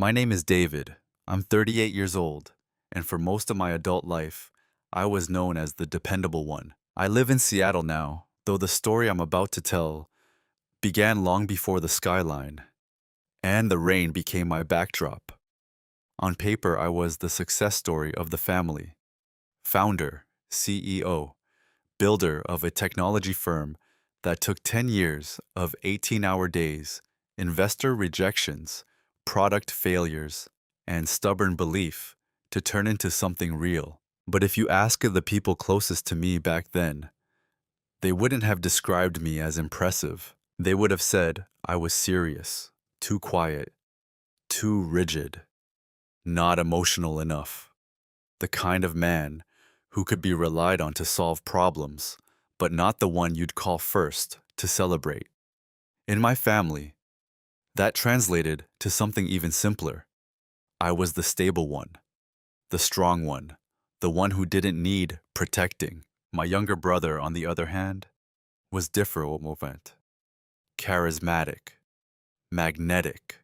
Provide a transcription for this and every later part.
My name is David. I'm 38 years old, and for most of my adult life, I was known as the dependable one. I live in Seattle now, though the story I'm about to tell began long before the skyline, and the rain became my backdrop. On paper, I was the success story of the family. Founder, CEO, builder of a technology firm that took 10 years of 18-hour days, investor rejections, product failures, and stubborn belief to turn into something real. But if you ask the people closest to me back then, they wouldn't have described me as impressive. They would have said I was serious, too quiet, too rigid, not emotional enough. The kind of man who could be relied on to solve problems, but not the one you'd call first to celebrate. In my family, that translated to something even simpler. I was the stable one, the strong one, the one who didn't need protecting. My younger brother, on the other hand, was different, charismatic, magnetic,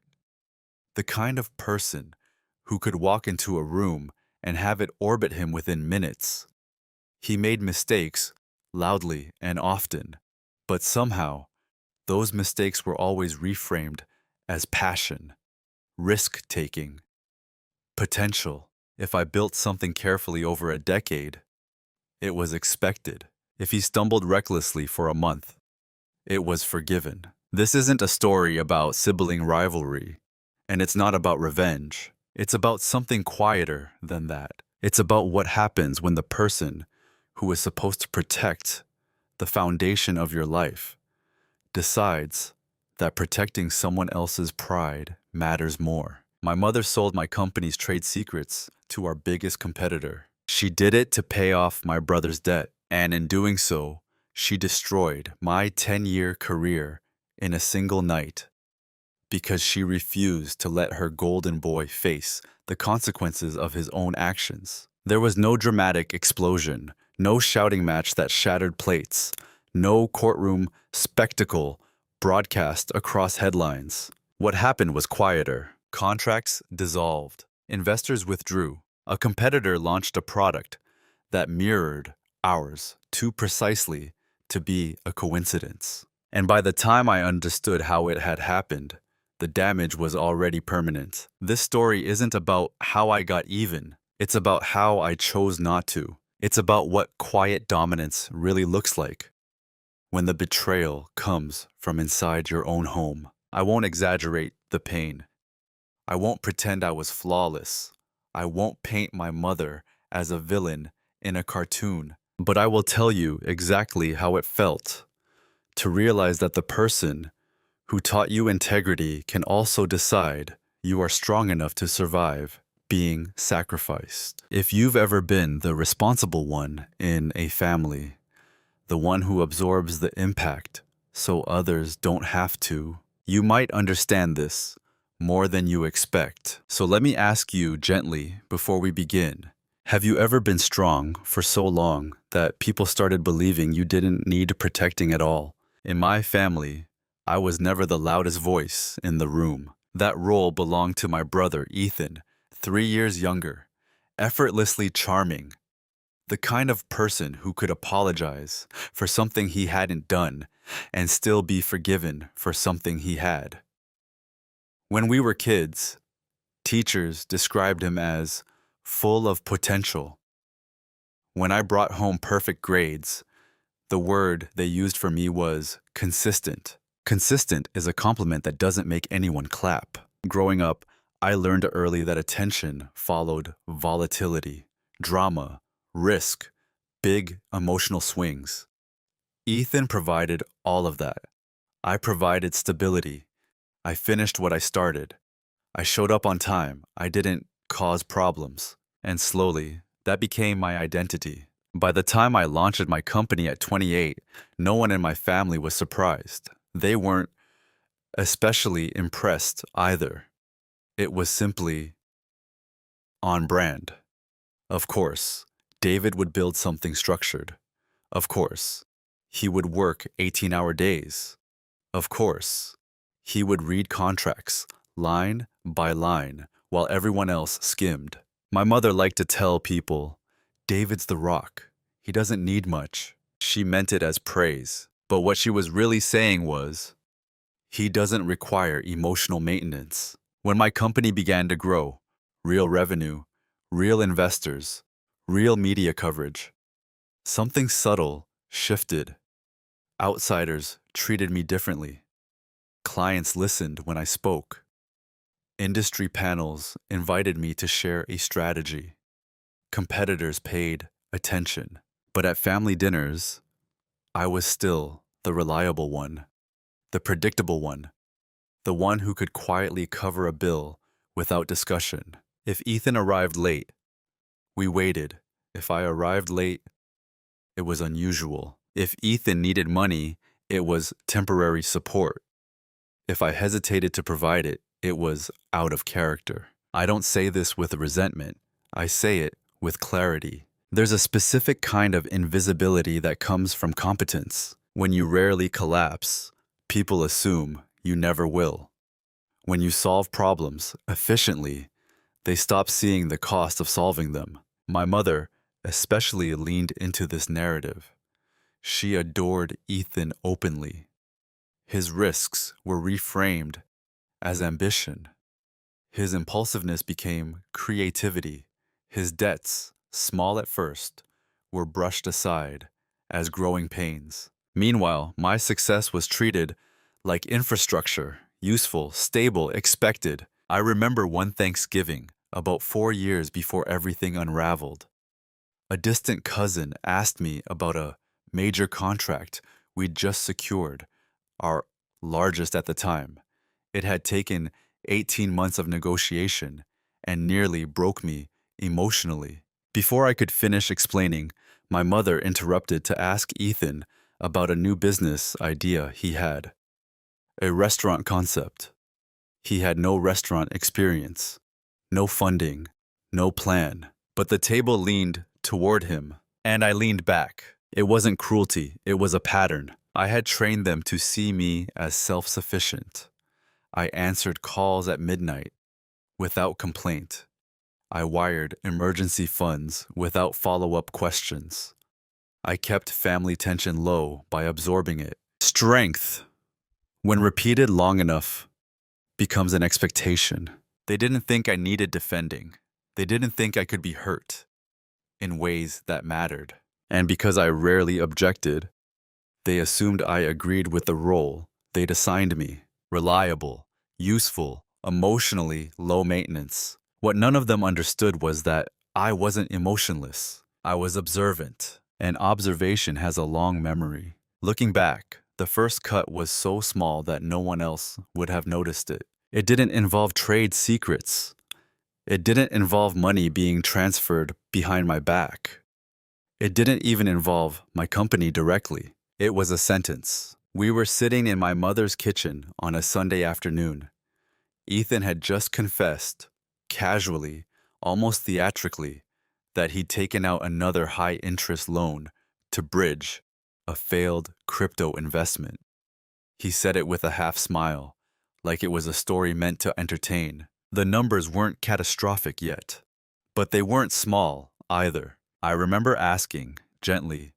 the kind of person who could walk into a room and have it orbit him within minutes. He made mistakes, loudly and often, but somehow, those mistakes were always reframed as passion, risk-taking, potential. If I built something carefully over a decade, it was expected. If he stumbled recklessly for a month, it was forgiven. This isn't a story about sibling rivalry, and it's not about revenge. It's about something quieter than that. It's about what happens when the person who is supposed to protect the foundation of your life decides that protecting someone else's pride matters more. My mother sold my company's trade secrets to our biggest competitor. She did it to pay off my brother's debt, and in doing so, she destroyed my 10-year career in a single night because she refused to let her golden boy face the consequences of his own actions. There was no dramatic explosion, no shouting match that shattered plates, no courtroom spectacle broadcast across headlines. What happened was quieter. Contracts dissolved. Investors withdrew. A competitor launched a product that mirrored ours too precisely to be a coincidence. And by the time I understood how it had happened, the damage was already permanent. This story isn't about how I got even. It's about how I chose not to. It's about what quiet dominance really looks like when the betrayal comes from inside your own home. I won't exaggerate the pain. I won't pretend I was flawless. I won't paint my mother as a villain in a cartoon. But I will tell you exactly how it felt to realize that the person who taught you integrity can also decide you are strong enough to survive being sacrificed. If you've ever been the responsible one in a family, the one who absorbs the impact so others don't have to, you might understand this more than you expect. So let me ask you gently before we begin. Have you ever been strong for so long that people started believing you didn't need protecting at all? In my family, I was never the loudest voice in the room. That role belonged to my brother, Ethan, 3 years younger, effortlessly charming, the kind of person who could apologize for something he hadn't done and still be forgiven for something he had. When we were kids, teachers described him as full of potential. When I brought home perfect grades, the word they used for me was consistent. Consistent is a compliment that doesn't make anyone clap. Growing up, I learned early that attention followed volatility, drama, risk, big emotional swings. Ethan provided all of that. I provided stability. I finished what I started. I showed up on time. I didn't cause problems. And slowly, that became my identity. By the time I launched my company at 28, no one in my family was surprised. They weren't especially impressed either. It was simply on brand. Of course, David would build something structured. Of course, he would work 18-hour days. Of course, he would read contracts line by line, while everyone else skimmed. My mother liked to tell people, David's the rock. He doesn't need much. She meant it as praise. But what she was really saying was, he doesn't require emotional maintenance. When my company began to grow, real revenue, real investors, real media coverage, something subtle shifted. Outsiders treated me differently. Clients listened when I spoke. Industry panels invited me to share a strategy. Competitors paid attention. But at family dinners, I was still the reliable one, the predictable one, the one who could quietly cover a bill without discussion. If Ethan arrived late, we waited. If I arrived late, it was unusual. If Ethan needed money, it was temporary support. If I hesitated to provide it, it was out of character. I don't say this with resentment. I say it with clarity. There's a specific kind of invisibility that comes from competence. When you rarely collapse, people assume you never will. When you solve problems efficiently, they stop seeing the cost of solving them. My mother especially leaned into this narrative. She adored Ethan openly. His risks were reframed as ambition. His impulsiveness became creativity. His debts, small at first, were brushed aside as growing pains. Meanwhile, my success was treated like infrastructure, useful, stable, expected. I remember one Thanksgiving, about 4 years before everything unraveled. A distant cousin asked me about a major contract we'd just secured, our largest at the time. It had taken 18 months of negotiation and nearly broke me emotionally. Before I could finish explaining, my mother interrupted to ask Ethan about a new business idea he had. A restaurant concept. He had no restaurant experience, no funding, no plan. But the table leaned toward him, and I leaned back. It wasn't cruelty, it was a pattern. I had trained them to see me as self-sufficient. I answered calls at midnight without complaint. I wired emergency funds without follow-up questions. I kept family tension low by absorbing it. Strength, when repeated long enough, becomes an expectation. They didn't think I needed defending. They didn't think I could be hurt in ways that mattered. And because I rarely objected, they assumed I agreed with the role they'd assigned me. Reliable, useful, emotionally low maintenance. What none of them understood was that I wasn't emotionless. I was observant, and observation has a long memory. Looking back, the first cut was so small that no one else would have noticed it. It didn't involve trade secrets. It didn't involve money being transferred behind my back. It didn't even involve my company directly. It was a sentence. We were sitting in my mother's kitchen on a Sunday afternoon. Ethan had just confessed, casually, almost theatrically, that he'd taken out another high-interest loan to bridge a failed crypto investment. He said it with a half-smile, like it was a story meant to entertain. The numbers weren't catastrophic yet, but they weren't small either. I remember asking, gently,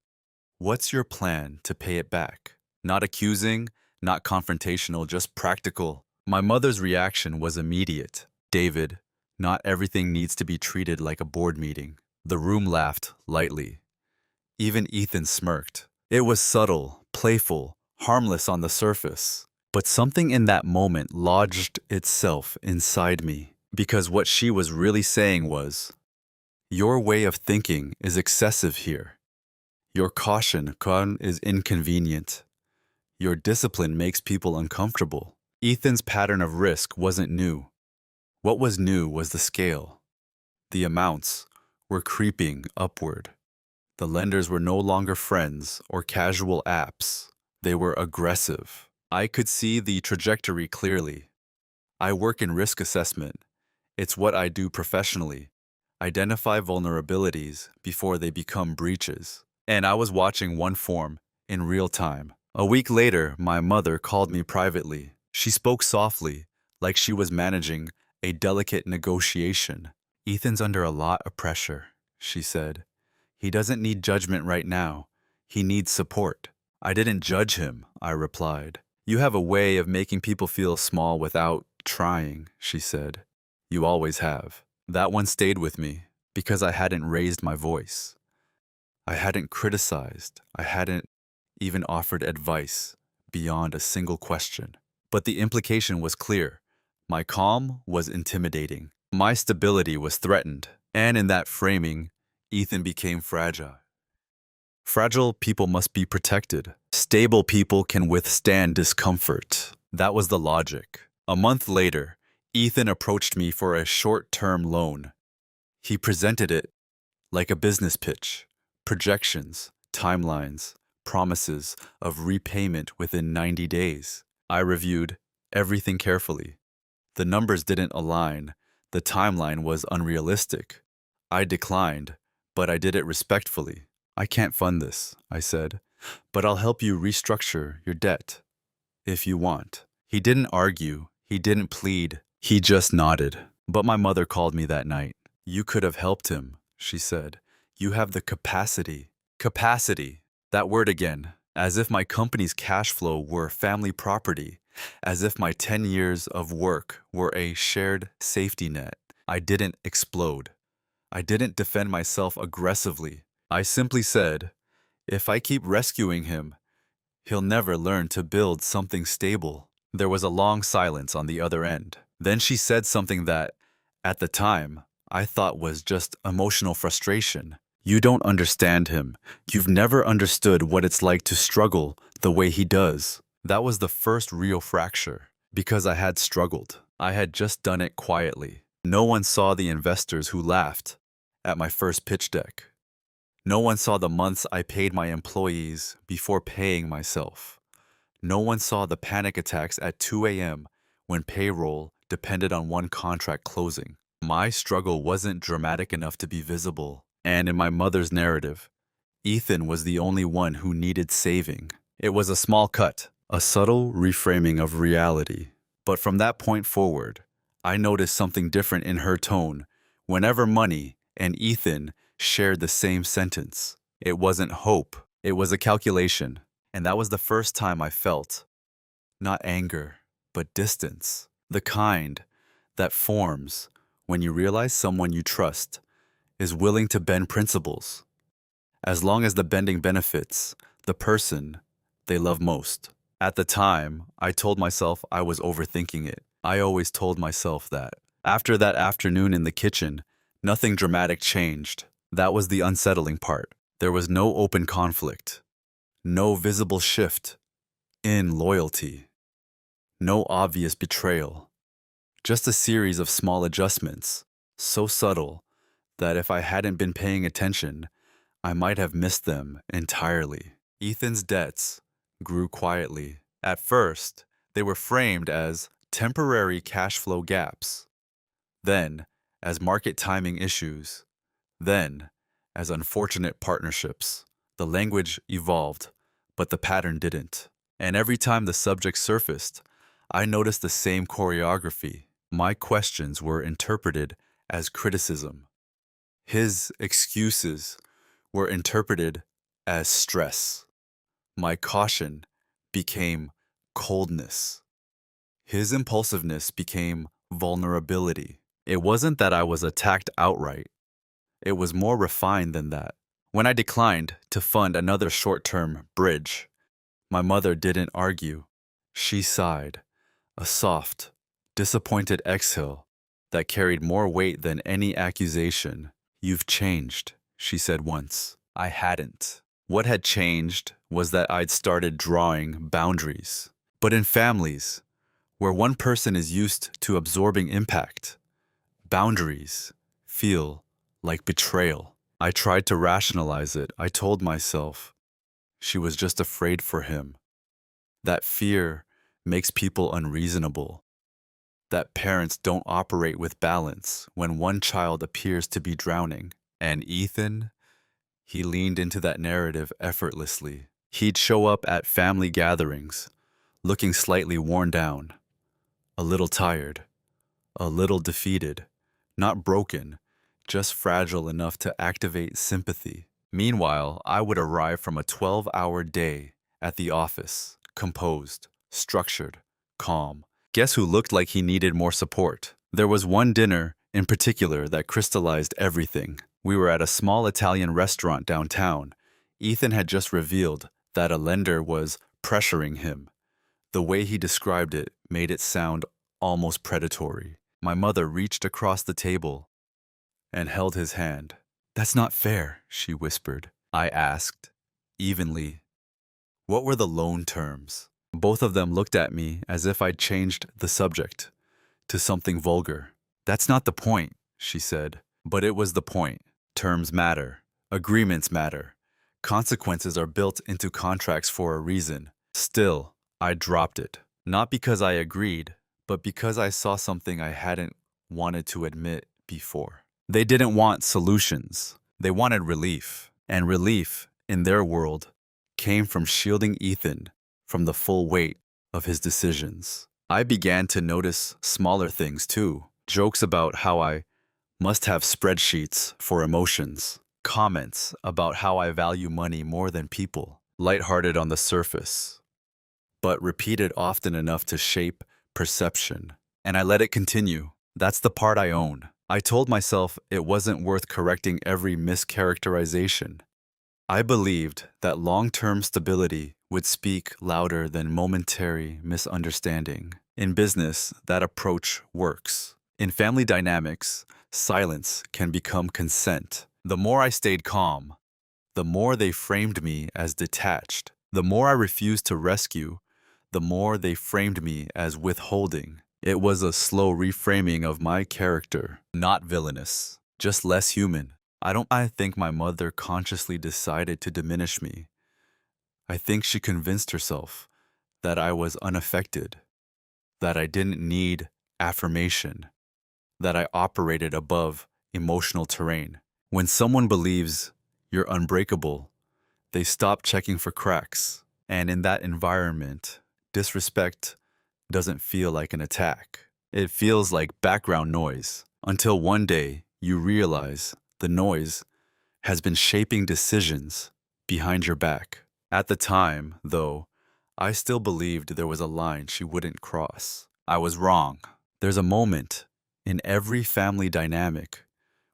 "What's your plan to pay it back?" Not accusing, not confrontational, just practical. My mother's reaction was immediate. "David, not everything needs to be treated like a board meeting." The room laughed lightly. Even Ethan smirked. It was subtle, playful, harmless on the surface. But something in that moment lodged itself inside me, because what she was really saying was, "Your way of thinking is excessive here. Your caution is inconvenient. Your discipline makes people uncomfortable." Ethan's pattern of risk wasn't new. What was new was the scale. The amounts were creeping upward. The lenders were no longer friends or casual apps. They were aggressive. I could see the trajectory clearly. I work in risk assessment. It's what I do professionally. Identify vulnerabilities before they become breaches. And I was watching one form in real time. A week later, my mother called me privately. She spoke softly, like she was managing a delicate negotiation. Ethan's under a lot of pressure, she said. He doesn't need judgment right now. He needs support. I didn't judge him, I replied. You have a way of making people feel small without trying, she said. You always have. That one stayed with me because I hadn't raised my voice. I hadn't criticized. I hadn't even offered advice beyond a single question. But the implication was clear. My calm was intimidating. My stability was threatened. And in that framing, Ethan became fragile. Fragile people must be protected. Stable people can withstand discomfort. That was the logic. A month later, Ethan approached me for a short-term loan. He presented it like a business pitch. Projections, timelines, promises of repayment within 90 days. I reviewed everything carefully. The numbers didn't align. The timeline was unrealistic. I declined, but I did it respectfully. I can't fund this, I said, but I'll help you restructure your debt if you want. He didn't argue. He didn't plead. He just nodded. But my mother called me that night. You could have helped him, she said. You have the capacity. Capacity. That word again. As if my company's cash flow were family property. As if my 10 years of work were a shared safety net. I didn't explode. I didn't defend myself aggressively. I simply said, if I keep rescuing him, he'll never learn to build something stable. There was a long silence on the other end. Then she said something that, at the time, I thought was just emotional frustration. You don't understand him. You've never understood what it's like to struggle the way he does. That was the first real fracture, because I had struggled. I had just done it quietly. No one saw the investors who laughed at my first pitch deck. No one saw the months I paid my employees before paying myself. No one saw the panic attacks at 2 a.m. when payroll depended on one contract closing. My struggle wasn't dramatic enough to be visible, and in my mother's narrative, Ethan was the only one who needed saving. It was a small cut, a subtle reframing of reality. But from that point forward, I noticed something different in her tone whenever money and Ethan shared the same sentence. It wasn't hope, it was a calculation. And that was the first time I felt, not anger, but distance. The kind that forms when you realize someone you trust is willing to bend principles, as long as the bending benefits the person they love most. At the time, I told myself I was overthinking it. I always told myself that. After that afternoon in the kitchen, nothing dramatic changed. That was the unsettling part. There was no open conflict, no visible shift in loyalty, no obvious betrayal, just a series of small adjustments, so subtle that if I hadn't been paying attention, I might have missed them entirely. Ethan's debts grew quietly. At first, they were framed as temporary cash flow gaps, then as market timing issues, then as unfortunate partnerships. The language evolved, but the pattern didn't. And every time the subject surfaced, I noticed the same choreography. My questions were interpreted as criticism. His excuses were interpreted as stress. My caution became coldness. His impulsiveness became vulnerability. It wasn't that I was attacked outright. It was more refined than that. When I declined to fund another short-term bridge, my mother didn't argue. She sighed, a soft, disappointed exhale that carried more weight than any accusation. You've changed, she said once. I hadn't. What had changed was that I'd started drawing boundaries. But in families, where one person is used to absorbing impact, boundaries feel like betrayal. I tried to rationalize it. I told myself she was just afraid for him. That fear makes people unreasonable. That parents don't operate with balance when one child appears to be drowning. And Ethan, he leaned into that narrative effortlessly. He'd show up at family gatherings, looking slightly worn down, a little tired, a little defeated, not broken, just fragile enough to activate sympathy. Meanwhile, I would arrive from a 12-hour day at the office, composed, structured, calm. Guess who looked like he needed more support? There was one dinner in particular that crystallized everything. We were at a small Italian restaurant downtown. Ethan had just revealed that a lender was pressuring him. The way he described it made it sound almost predatory. My mother reached across the table and held his hand. "That's not fair," she whispered. I asked, evenly, "What were the loan terms?" Both of them looked at me as if I'd changed the subject to something vulgar. "That's not the point," she said. But it was the point. Terms matter. Agreements matter. Consequences are built into contracts for a reason. Still, I dropped it. Not because I agreed, but because I saw something I hadn't wanted to admit before. They didn't want solutions. They wanted relief. And relief, in their world, came from shielding Ethan from the full weight of his decisions. I began to notice smaller things too. Jokes about how I must have spreadsheets for emotions. Comments about how I value money more than people. Lighthearted on the surface, but repeated often enough to shape perception. And I let it continue. That's the part I own. I told myself it wasn't worth correcting every mischaracterization. I believed that long-term stability would speak louder than momentary misunderstanding. In business, that approach works. In family dynamics, silence can become consent. The more I stayed calm, the more they framed me as detached. The more I refused to rescue, the more they framed me as withholding. It was a slow reframing of my character, not villainous, just less human. I think my mother consciously decided to diminish me. I think she convinced herself that I was unaffected, that I didn't need affirmation, that I operated above emotional terrain. When someone believes you're unbreakable, they stop checking for cracks. And in that environment, disrespect doesn't feel like an attack. It feels like background noise, until one day you realize the noise has been shaping decisions behind your back. At the time, though, I still believed there was a line she wouldn't cross. I was wrong. There's a moment in every family dynamic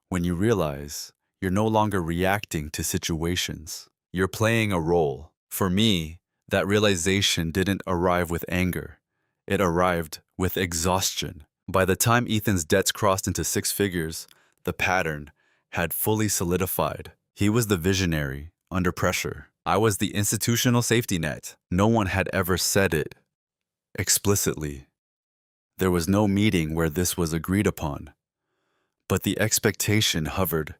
when you realize you're no longer reacting to situations. You're playing a role. For me, that realization didn't arrive with anger. It arrived with exhaustion. By the time Ethan's debts crossed into six figures, the pattern had fully solidified. He was the visionary under pressure. I was the institutional safety net. No one had ever said it explicitly. There was no meeting where this was agreed upon. But the expectation hovered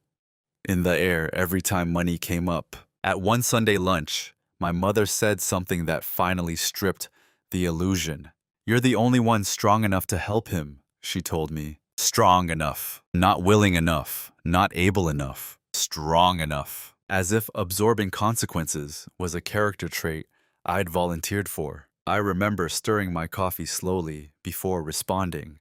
in the air every time money came up. At one Sunday lunch, my mother said something that finally stripped the illusion. "You're the only one strong enough to help him," she told me. Strong enough. Not willing enough. Not able enough. Strong enough. As if absorbing consequences was a character trait I'd volunteered for. I remember stirring my coffee slowly before responding.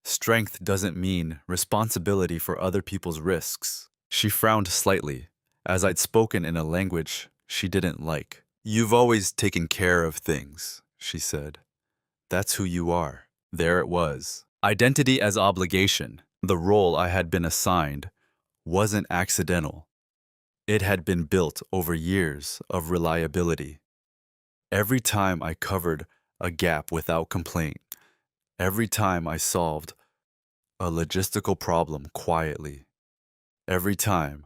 Strength doesn't mean responsibility for other people's risks. She frowned slightly, as I'd spoken in a language she didn't like. "You've always taken care of things," she said. "That's who you are." There it was. Identity as obligation. The role I had been assigned wasn't accidental. It had been built over years of reliability. Every time I covered a gap without complaint, every time I solved a logistical problem quietly, every time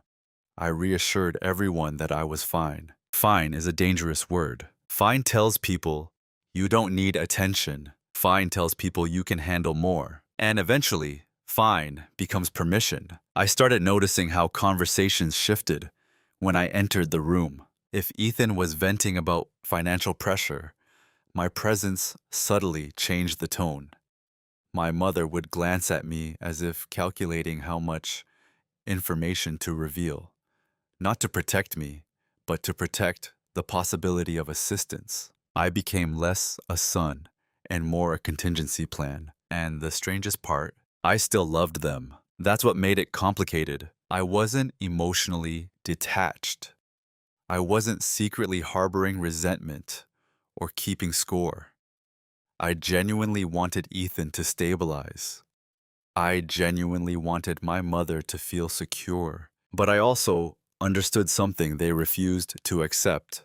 I reassured everyone that I was fine. Fine is a dangerous word. Fine tells people you don't need attention. Fine tells people you can handle more. And eventually, fine becomes permission. I started noticing how conversations shifted when I entered the room. If Ethan was venting about financial pressure, my presence subtly changed the tone. My mother would glance at me as if calculating how much information to reveal. Not to protect me, but to protect the possibility of assistance. I became less a son and more a contingency plan. And the strangest part, I still loved them. That's what made it complicated. I wasn't emotionally detached. I wasn't secretly harboring resentment or keeping score. I genuinely wanted Ethan to stabilize. I genuinely wanted my mother to feel secure. But I also understood something they refused to accept.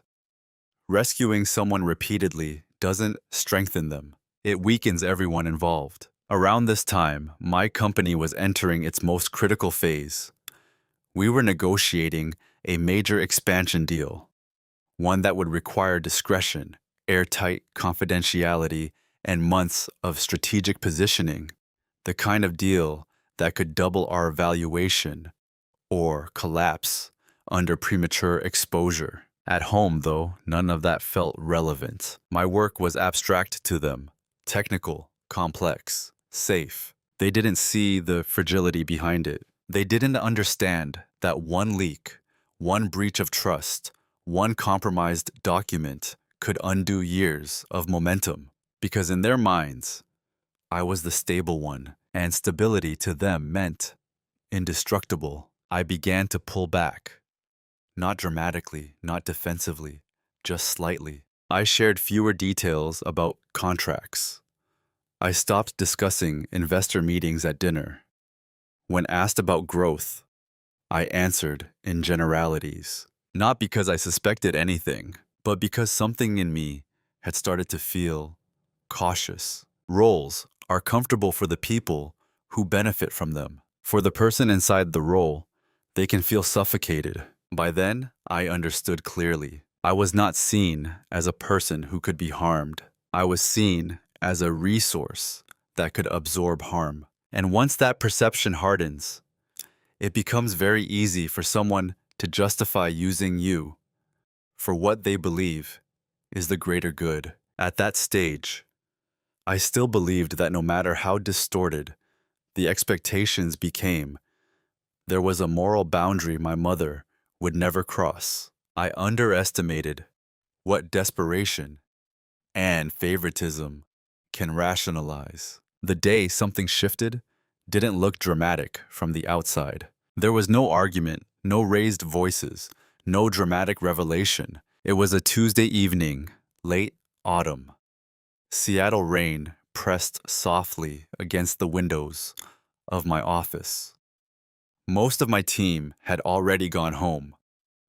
Rescuing someone repeatedly doesn't strengthen them. It weakens everyone involved. Around this time, my company was entering its most critical phase. We were negotiating a major expansion deal, one that would require discretion, airtight confidentiality, and months of strategic positioning, the kind of deal that could double our valuation or collapse under premature exposure. At home, though, none of that felt relevant. My work was abstract to them, technical, complex, safe. They didn't see the fragility behind it. They didn't understand that one leak, one breach of trust, one compromised document could undo years of momentum. Because in their minds, I was the stable one, and stability to them meant indestructible. I began to pull back. Not dramatically, not defensively, just slightly. I shared fewer details about contracts. I stopped discussing investor meetings at dinner. When asked about growth, I answered in generalities. Not because I suspected anything, but because something in me had started to feel cautious. Roles are comfortable for the people who benefit from them. For the person inside the role, they can feel suffocated. By then, I understood clearly. I was not seen as a person who could be harmed. I was seen as a resource that could absorb harm. And once that perception hardens, it becomes very easy for someone to justify using you for what they believe is the greater good. At that stage, I still believed that no matter how distorted the expectations became, there was a moral boundary my mother would never cross. I underestimated what desperation and favoritism can rationalize. The day something shifted didn't look dramatic from the outside. There was no argument, no raised voices, no dramatic revelation. It was a Tuesday evening, late autumn. Seattle rain pressed softly against the windows of my office. Most of my team had already gone home.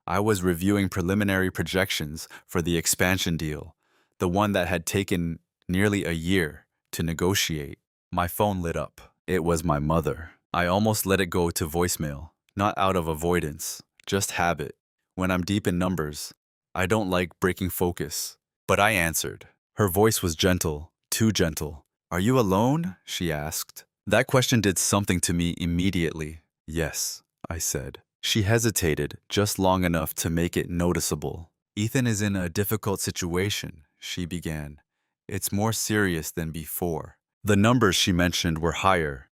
I was reviewing preliminary projections for the expansion deal, the one that had taken nearly a year to negotiate. My phone lit up. It was my mother. I almost let it go to voicemail, not out of avoidance, just habit. When I'm deep in numbers, I don't like breaking focus. But I answered. Her voice was gentle, too gentle. "Are you alone?" she asked. That question did something to me immediately. "Yes," I said. She hesitated just long enough to make it noticeable. "Ethan is in a difficult situation," she began. "It's more serious than before." The numbers she mentioned were higher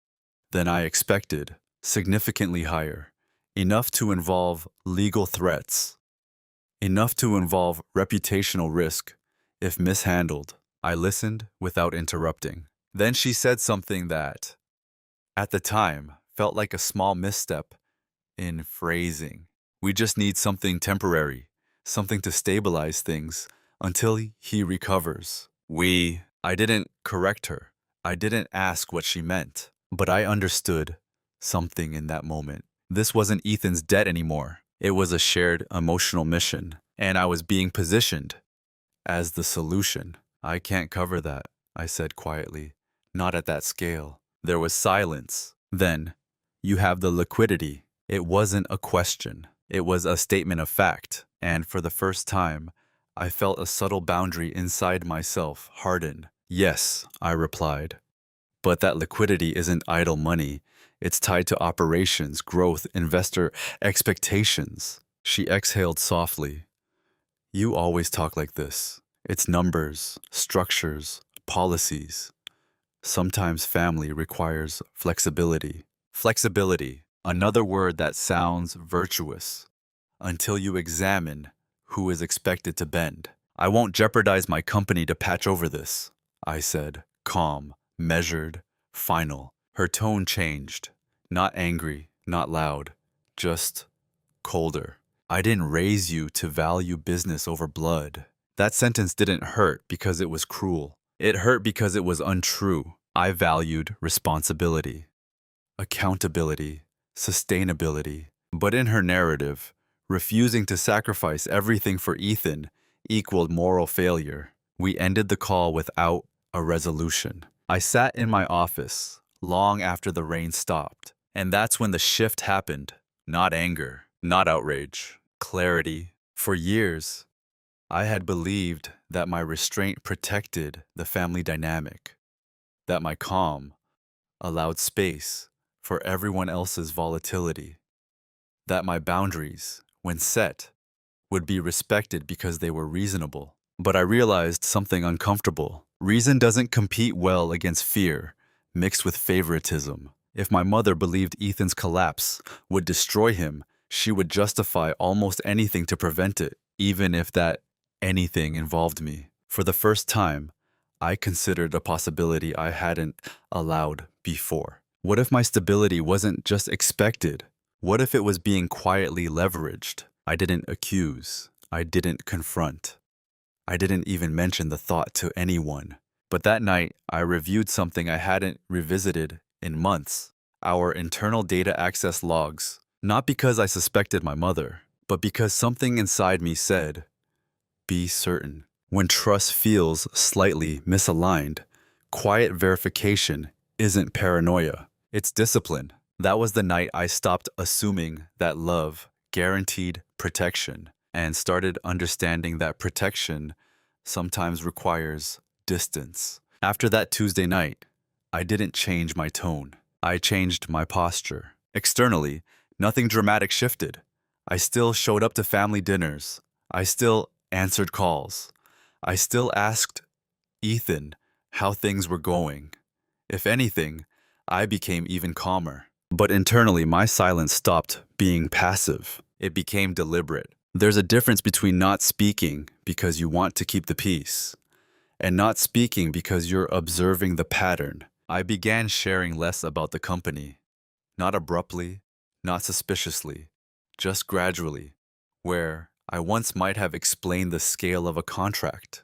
than I expected, significantly higher, enough to involve legal threats, enough to involve reputational risk if mishandled. I listened without interrupting. Then she said something that, at the time, felt like a small misstep in phrasing. "We just need something temporary, something to stabilize things until he recovers." I didn't correct her. I didn't ask what she meant. But I understood something in that moment. This wasn't Ethan's debt anymore. It was a shared emotional mission. And I was being positioned as the solution. "I can't cover that," I said quietly. "Not at that scale." There was silence. Then, "You have the liquidity." It wasn't a question. It was a statement of fact. And for the first time, I felt a subtle boundary inside myself harden. "Yes," I replied. "But that liquidity isn't idle money. It's tied to operations, growth, investor expectations." She exhaled softly. "You always talk like this. It's numbers, structures, policies. Sometimes family requires flexibility." Flexibility, another word that sounds virtuous, until you examine who is expected to bend. "I won't jeopardize my company to patch over this," I said, calm, measured, final. Her tone changed. Not angry, not loud, just colder. I didn't raise you to value business over blood. That sentence didn't hurt because it was cruel. It hurt because it was untrue. I valued responsibility, accountability, sustainability. But in her narrative, refusing to sacrifice everything for Ethan equaled moral failure. We ended the call without a resolution. I sat in my office long after the rain stopped, and that's when the shift happened. Not anger, not outrage, clarity. For years, I had believed that my restraint protected the family dynamic, that my calm allowed space for everyone else's volatility, that my boundaries, when set, would be respected because they were reasonable. But I realized something uncomfortable. Reason doesn't compete well against fear, mixed with favoritism. If my mother believed Ethan's collapse would destroy him, she would justify almost anything to prevent it, even if that anything involved me. For the first time, I considered a possibility I hadn't allowed before. What if my stability wasn't just expected? What if it was being quietly leveraged? I didn't accuse. I didn't confront. I didn't even mention the thought to anyone. But that night, I reviewed something I hadn't revisited in months. Our internal data access logs. Not because I suspected my mother, but because something inside me said, be certain. When trust feels slightly misaligned, quiet verification isn't paranoia. It's discipline. That was the night I stopped assuming that love guaranteed protection and started understanding that protection sometimes requires distance. After that Tuesday night, I didn't change my tone. I changed my posture. Externally, nothing dramatic shifted. I still showed up to family dinners. I still answered calls. I still asked Ethan how things were going. If anything, I became even calmer. But internally, my silence stopped being passive. It became deliberate. There's a difference between not speaking because you want to keep the peace and not speaking because you're observing the pattern. I began sharing less about the company, not abruptly, not suspiciously, just gradually, where I once might have explained the scale of a contract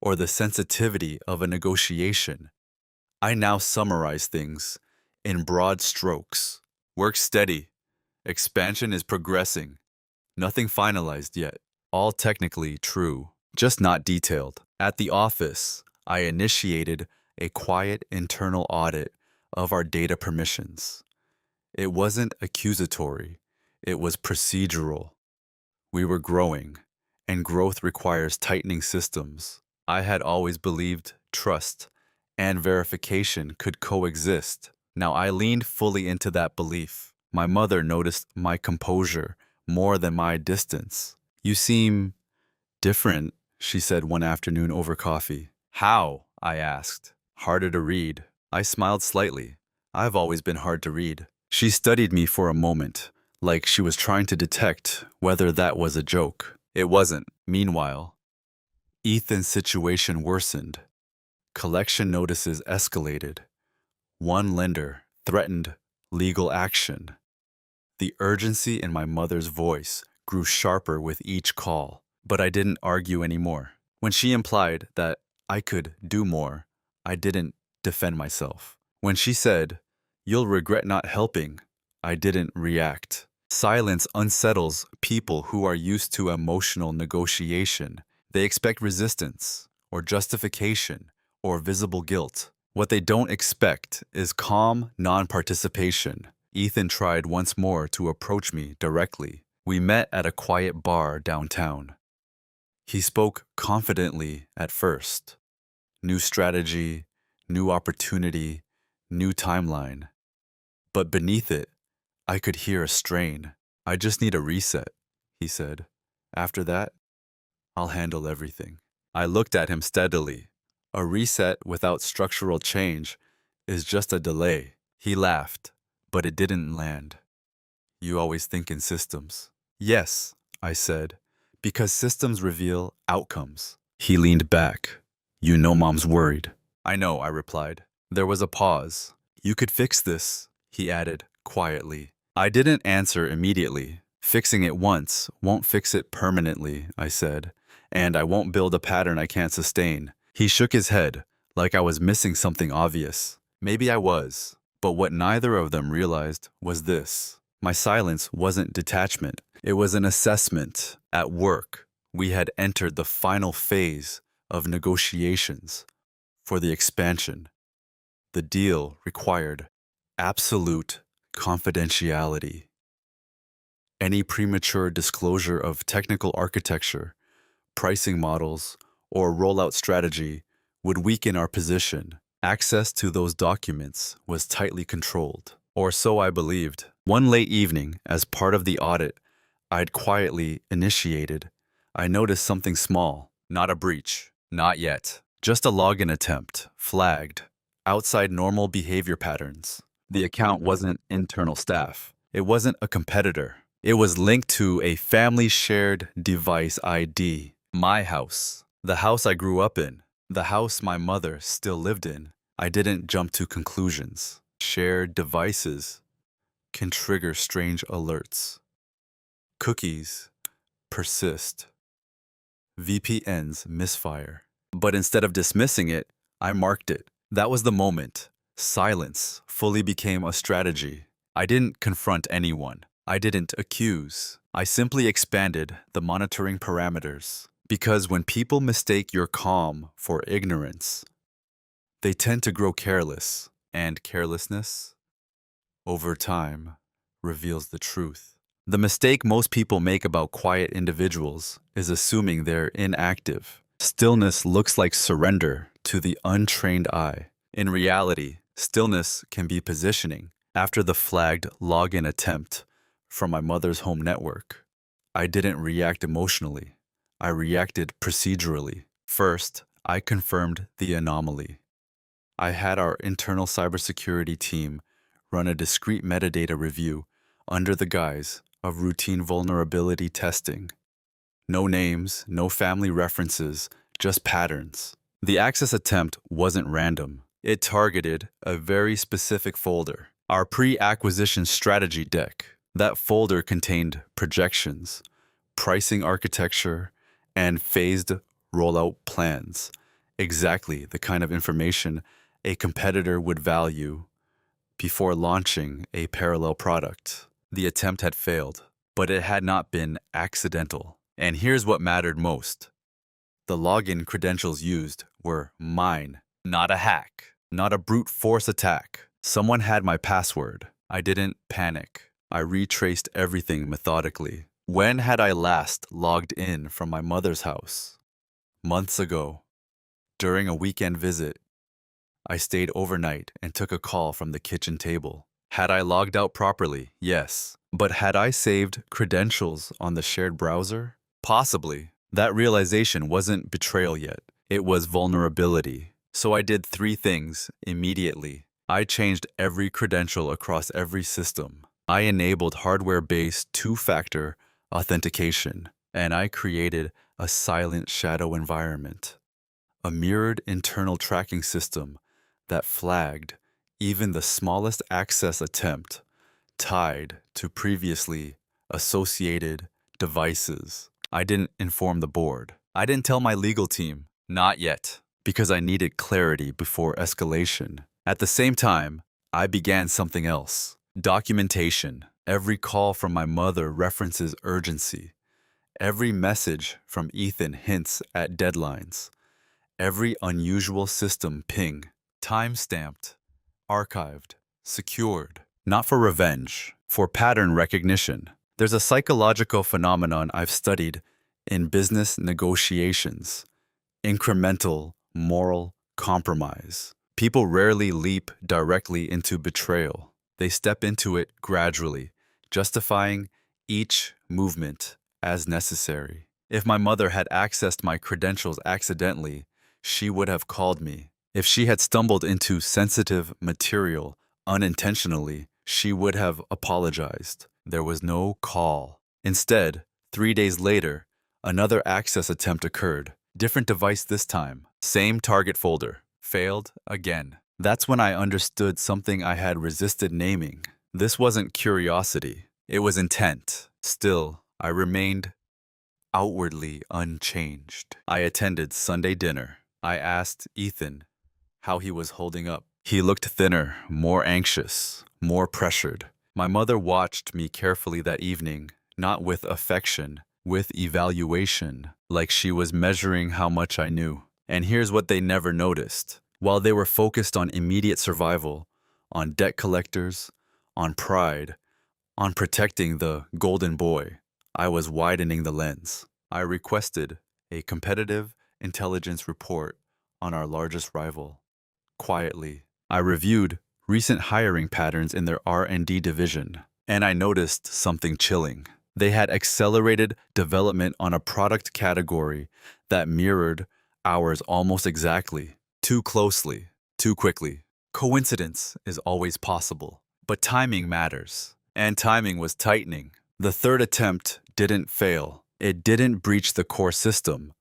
or the sensitivity of a negotiation. I now summarize things in broad strokes. Work steady. Expansion is progressing. Nothing finalized yet. All technically true, just not detailed. At the office, I initiated a quiet internal audit of our data permissions. It wasn't accusatory. It was procedural. We were growing, and growth requires tightening systems. I had always believed trust and verification could coexist. Now I leaned fully into that belief. My mother noticed my composure more than my distance. You seem different, she said one afternoon over coffee. How? I asked. Harder to read. I smiled slightly. I've always been hard to read. She studied me for a moment, like she was trying to detect whether that was a joke. It wasn't. Meanwhile, Ethan's situation worsened. Collection notices escalated. One lender threatened legal action. The urgency in my mother's voice grew sharper with each call, but I didn't argue anymore. When she implied that I could do more, I didn't defend myself. When she said, "You'll regret not helping," I didn't react. Silence unsettles people who are used to emotional negotiation. They expect resistance, or justification, or visible guilt. What they don't expect is calm non-participation. Ethan tried once more to approach me directly. We met at a quiet bar downtown. He spoke confidently at first. New strategy, new opportunity, new timeline. But beneath it, I could hear a strain. I just need a reset, he said. After that, I'll handle everything. I looked at him steadily. A reset without structural change is just a delay. He laughed, but it didn't land. You always think in systems. Yes, I said, because systems reveal outcomes. He leaned back. You know Mom's worried. I know, I replied. There was a pause. "You could fix this," he added quietly. I didn't answer immediately. "Fixing it once won't fix it permanently," I said, "and I won't build a pattern I can't sustain." He shook his head, like I was missing something obvious. Maybe I was, but what neither of them realized was this. My silence wasn't detachment, it was an assessment. At work, we had entered the final phase of negotiations for the expansion. The deal required absolute confidentiality. Any premature disclosure of technical architecture, pricing models, or rollout strategy would weaken our position. Access to those documents was tightly controlled, or so I believed. One late evening, as part of the audit I'd quietly initiated, I noticed something small. Not a breach. Not yet. Just a login attempt, flagged. Outside normal behavior patterns. The account wasn't internal staff. It wasn't a competitor. It was linked to a family shared device ID. My house. The house I grew up in. The house my mother still lived in. I didn't jump to conclusions. Shared devices can trigger strange alerts. Cookies persist. VPNs misfire. But instead of dismissing it, I marked it. That was the moment. Silence fully became a strategy. I didn't confront anyone. I didn't accuse. I simply expanded the monitoring parameters. Because when people mistake your calm for ignorance, they tend to grow careless, and carelessness, over time, reveals the truth. The mistake most people make about quiet individuals is assuming they're inactive. Stillness looks like surrender to the untrained eye. In reality, stillness can be positioning. After the flagged login attempt from my mother's home network, I didn't react emotionally. I reacted procedurally. First, I confirmed the anomaly. I had our internal cybersecurity team run a discrete metadata review under the guise of routine vulnerability testing. No names, no family references, just patterns. The access attempt wasn't random. It targeted a very specific folder, our pre-acquisition strategy deck. That folder contained projections, pricing architecture, and phased rollout plans. Exactly the kind of information a competitor would value before launching a parallel product. The attempt had failed, but it had not been accidental. And here's what mattered most. The login credentials used were mine, not a hack, not a brute force attack. Someone had my password. I didn't panic. I retraced everything methodically. When had I last logged in from my mother's house? Months ago. During a weekend visit, I stayed overnight and took a call from the kitchen table. Had I logged out properly? Yes. But had I saved credentials on the shared browser? Possibly. That realization wasn't betrayal yet. It was vulnerability. So I did 3 things immediately. I changed every credential across every system. I enabled hardware-based 2-factor authentication, and I created a silent shadow environment, a mirrored internal tracking system that flagged even the smallest access attempt tied to previously associated devices. I didn't inform the board. I didn't tell my legal team. Not yet, because I needed clarity before escalation. At the same time, I began something else. Documentation. Every call from my mother references urgency. Every message from Ethan hints at deadlines. Every unusual system ping. Time-stamped, archived, secured. Not for revenge, for pattern recognition. There's a psychological phenomenon I've studied in business negotiations. Incremental moral compromise. People rarely leap directly into betrayal. They step into it gradually, justifying each movement as necessary. If my mother had accessed my credentials accidentally, she would have called me. If she had stumbled into sensitive material unintentionally, she would have apologized. There was no call. Instead, 3 days later, another access attempt occurred. Different device this time. Same target folder. Failed again. That's when I understood something I had resisted naming. This wasn't curiosity, it was intent. Still, I remained outwardly unchanged. I attended Sunday dinner. I asked Ethan how he was holding up. He looked thinner, more anxious, more pressured. My mother watched me carefully that evening, not with affection, with evaluation, like she was measuring how much I knew. And here's what they never noticed. While they were focused on immediate survival, on debt collectors, on pride, on protecting the golden boy, I was widening the lens. I requested a competitive intelligence report on our largest rival. Quietly, I reviewed recent hiring patterns in their R&D division, and I noticed something chilling. They had accelerated development on a product category that mirrored ours almost exactly, too closely, too quickly. Coincidence is always possible, but timing matters, and timing was tightening. The third attempt didn't fail. It didn't breach the core system,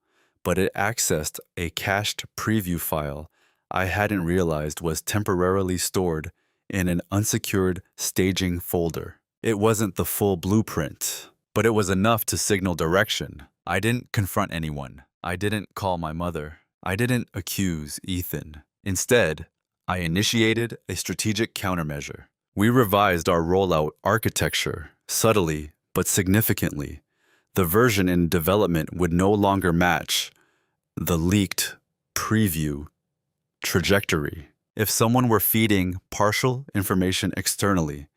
but it accessed a cached preview file I hadn't realized was temporarily stored in an unsecured staging folder. It wasn't the full blueprint, but it was enough to signal direction. I didn't confront anyone. I didn't call my mother. I didn't accuse Ethan. Instead, I initiated a strategic countermeasure. We revised our rollout architecture subtly but significantly. The version in development would no longer match the leaked preview trajectory. If someone were feeding partial information externally,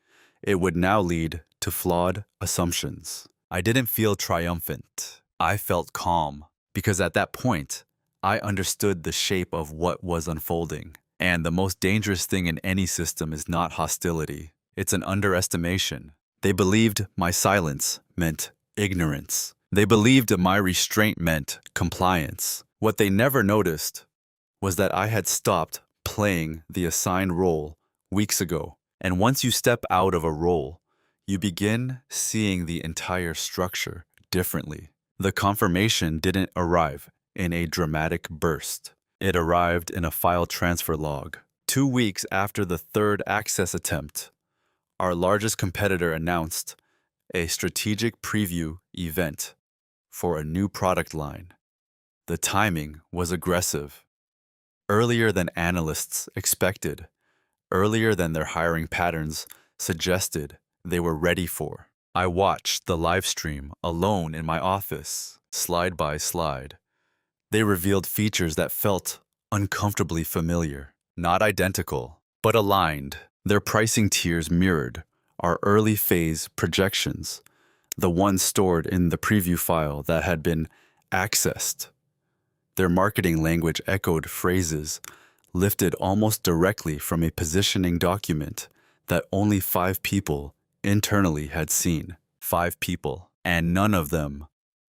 it would now lead to flawed assumptions. I didn't feel triumphant. I felt calm because at that point, I understood the shape of what was unfolding. And the most dangerous thing in any system is not hostility. It's an underestimation. They believed my silence meant ignorance. They believed my restraint meant compliance. What they never noticed was that I had stopped playing the assigned role weeks ago. And once you step out of a role, you begin seeing the entire structure differently. The confirmation didn't arrive in a dramatic burst. It arrived in a file transfer log. 2 weeks after the third access attempt, our largest competitor announced a strategic preview event for a new product line. The timing was aggressive, earlier than analysts expected, earlier than their hiring patterns suggested they were ready for. I watched the live stream alone in my office, slide by slide. They revealed features that felt uncomfortably familiar, not identical, but aligned. Their pricing tiers mirrored our early phase projections, the ones stored in the preview file that had been accessed. Their marketing language echoed phrases lifted almost directly from a positioning document that only 5 people internally had seen. 5 people, and none of them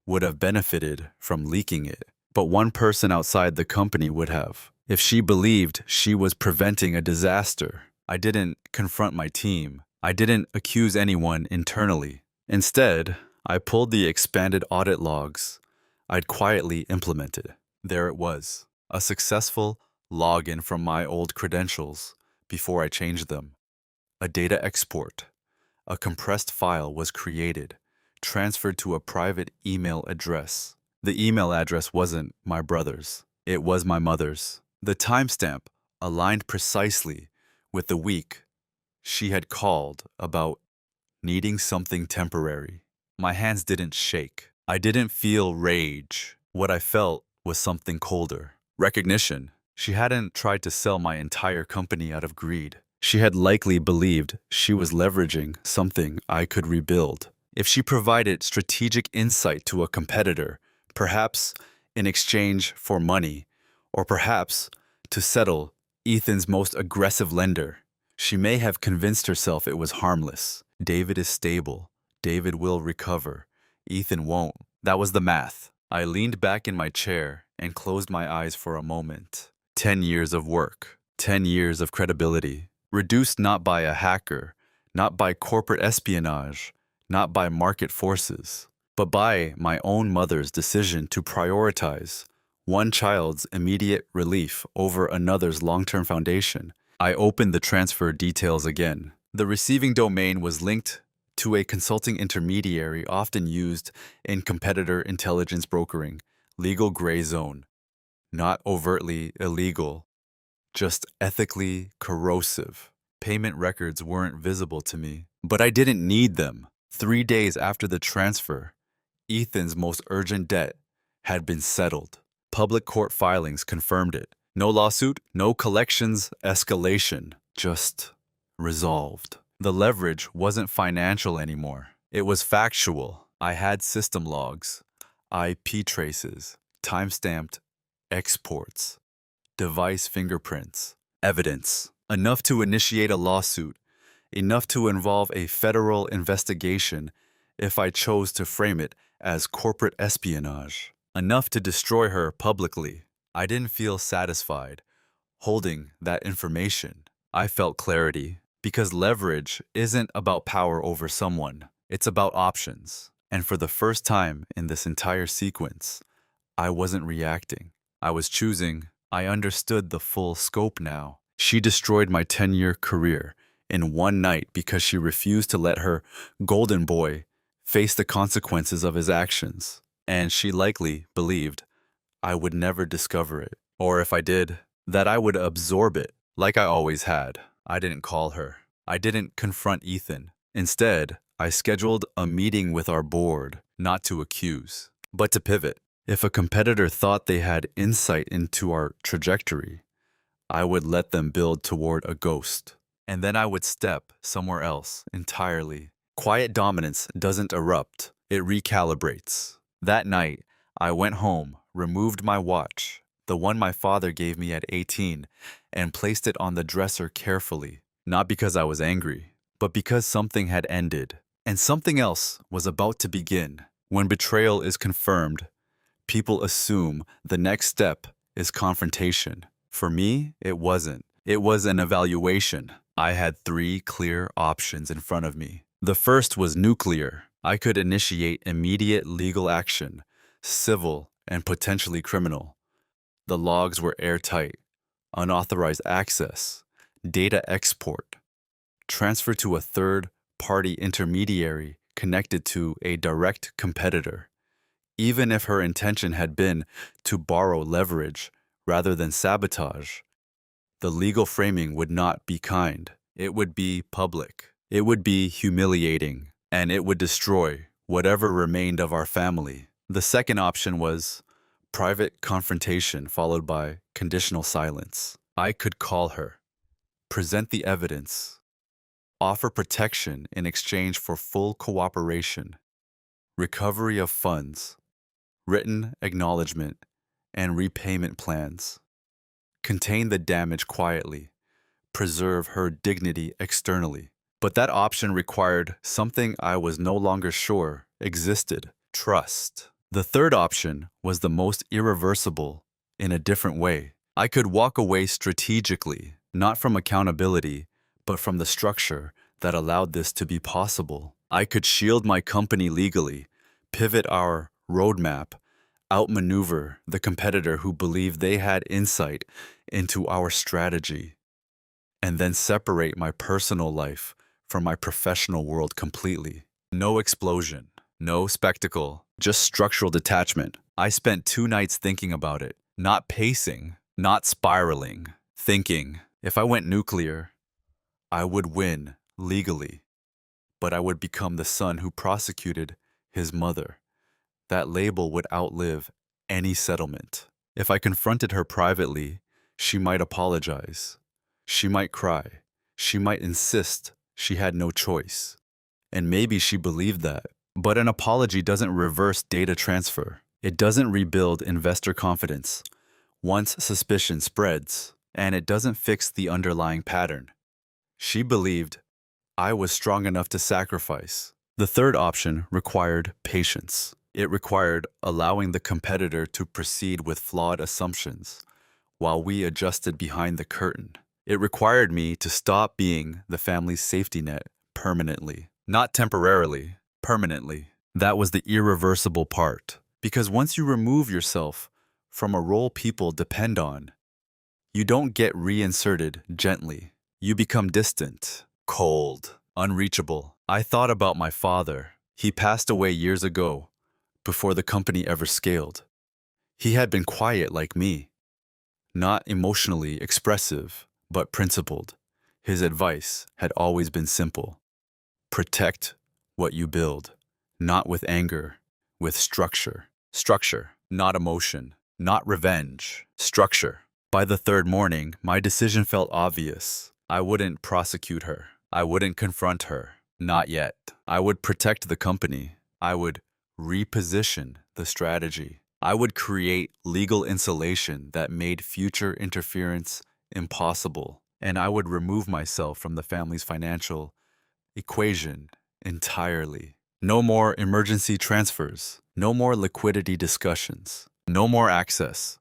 would have benefited from leaking it. But one person outside the company would have. If she believed she was preventing a disaster, I didn't confront my team. I didn't accuse anyone internally. Instead, I pulled the expanded audit logs I'd quietly implemented. There it was, a successful login from my old credentials before I changed them. A data export. A compressed file was created, transferred to a private email address. The email address wasn't my brother's. It was my mother's. The timestamp aligned precisely with the week she had called about needing something temporary. My hands didn't shake. I didn't feel rage. What I felt was something colder. Recognition. She hadn't tried to sell my entire company out of greed. She had likely believed she was leveraging something I could rebuild. If she provided strategic insight to a competitor, perhaps in exchange for money, or perhaps to settle Ethan's most aggressive lender, she may have convinced herself it was harmless. David is stable. David will recover. Ethan won't. That was the math. I leaned back in my chair and closed my eyes for a moment. 10 years of work. 10 years of credibility. Reduced not by a hacker, not by corporate espionage, not by market forces, but by my own mother's decision to prioritize one child's immediate relief over another's long-term foundation. I opened the transfer details again. The receiving domain was linked to a consulting intermediary often used in competitor intelligence brokering, legal gray zone, not overtly illegal, just ethically corrosive. Payment records weren't visible to me, but I didn't need them. 3 days after the transfer, Ethan's most urgent debt had been settled. Public court filings confirmed it. No lawsuit, no collections escalation, just resolved. The leverage wasn't financial anymore. It was factual. I had system logs, IP traces, timestamped exports, device fingerprints, evidence. Enough to initiate a lawsuit, enough to involve a federal investigation if I chose to frame it as corporate espionage, enough to destroy her publicly. I didn't feel satisfied holding that information. I felt clarity, because leverage isn't about power over someone, it's about options. And for the first time in this entire sequence, I wasn't reacting. I was choosing. I understood the full scope now. She destroyed my 10-year career in one night because she refused to let her golden boy face the consequences of his actions. And she likely believed I would never discover it. Or if I did, that I would absorb it, like I always had. I didn't call her. I didn't confront Ethan. Instead, I scheduled a meeting with our board, not to accuse, but to pivot. If a competitor thought they had insight into our trajectory, I would let them build toward a ghost. And then I would step somewhere else entirely. Quiet dominance doesn't erupt, it recalibrates. That night, I went home, removed my watch, the one my father gave me at 18, and placed it on the dresser carefully, not because I was angry, but because something had ended, and something else was about to begin. When betrayal is confirmed, people assume the next step is confrontation. For me, it wasn't. It was an evaluation. I had 3 clear options in front of me. The first was nuclear. I could initiate immediate legal action, civil and potentially criminal. The logs were airtight, unauthorized access, data export, transfer to a third-party intermediary connected to a direct competitor. Even if her intention had been to borrow leverage rather than sabotage, the legal framing would not be kind. It would be public. It would be humiliating, and it would destroy whatever remained of our family. The second option was private confrontation followed by conditional silence. I could call her, present the evidence, offer protection in exchange for full cooperation, recovery of funds, written acknowledgement, and repayment plans. Contain the damage quietly, preserve her dignity externally. But that option required something I was no longer sure existed: trust. The third option was the most irreversible in a different way. I could walk away strategically, not from accountability, but from the structure that allowed this to be possible. I could shield my company legally, pivot our roadmap, outmaneuver the competitor who believed they had insight into our strategy, and then separate my personal life from my professional world completely. No explosion, no spectacle, just structural detachment. I spent 2 nights thinking about it, not pacing, not spiraling, thinking. If I went nuclear, I would win legally, but I would become the son who prosecuted his mother. That label would outlive any settlement. If I confronted her privately, she might apologize. She might cry. She might insist she had no choice. And maybe she believed that. But an apology doesn't reverse data transfer. It doesn't rebuild investor confidence once suspicion spreads, and it doesn't fix the underlying pattern. She believed I was strong enough to sacrifice. The third option required patience. It required allowing the competitor to proceed with flawed assumptions while we adjusted behind the curtain. It required me to stop being the family's safety net permanently, not temporarily, permanently. That was the irreversible part. Because once you remove yourself from a role people depend on. You don't get reinserted gently. You become distant, cold, unreachable. I thought about my father. He passed away years ago, before the company ever scaled. He had been quiet like me, not emotionally expressive, but principled. His advice had always been simple. Protect what you build, not with anger, with structure. Structure, not emotion, not revenge. Structure. By the third morning, my decision felt obvious. I wouldn't prosecute her. I wouldn't confront her. Not yet. I would protect the company. I would reposition the strategy. I would create legal insulation that made future interference impossible. And I would remove myself from the family's financial equation entirely. No more emergency transfers. No more liquidity discussions. No more access,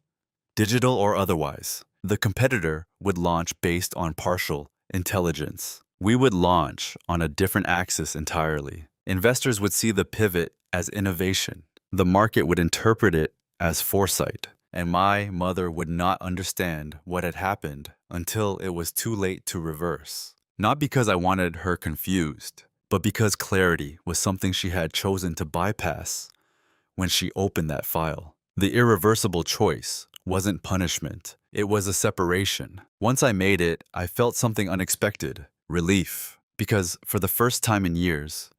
digital or otherwise. The competitor would launch based on partial intelligence. We would launch on a different axis entirely. Investors would see the pivot as innovation. The market would interpret it as foresight. And my mother would not understand what had happened until it was too late to reverse. Not because I wanted her confused, but because clarity was something she had chosen to bypass when she opened that file. The irreversible choice wasn't punishment. It was a separation. Once I made it, I felt something unexpected, relief, because for the first time in years,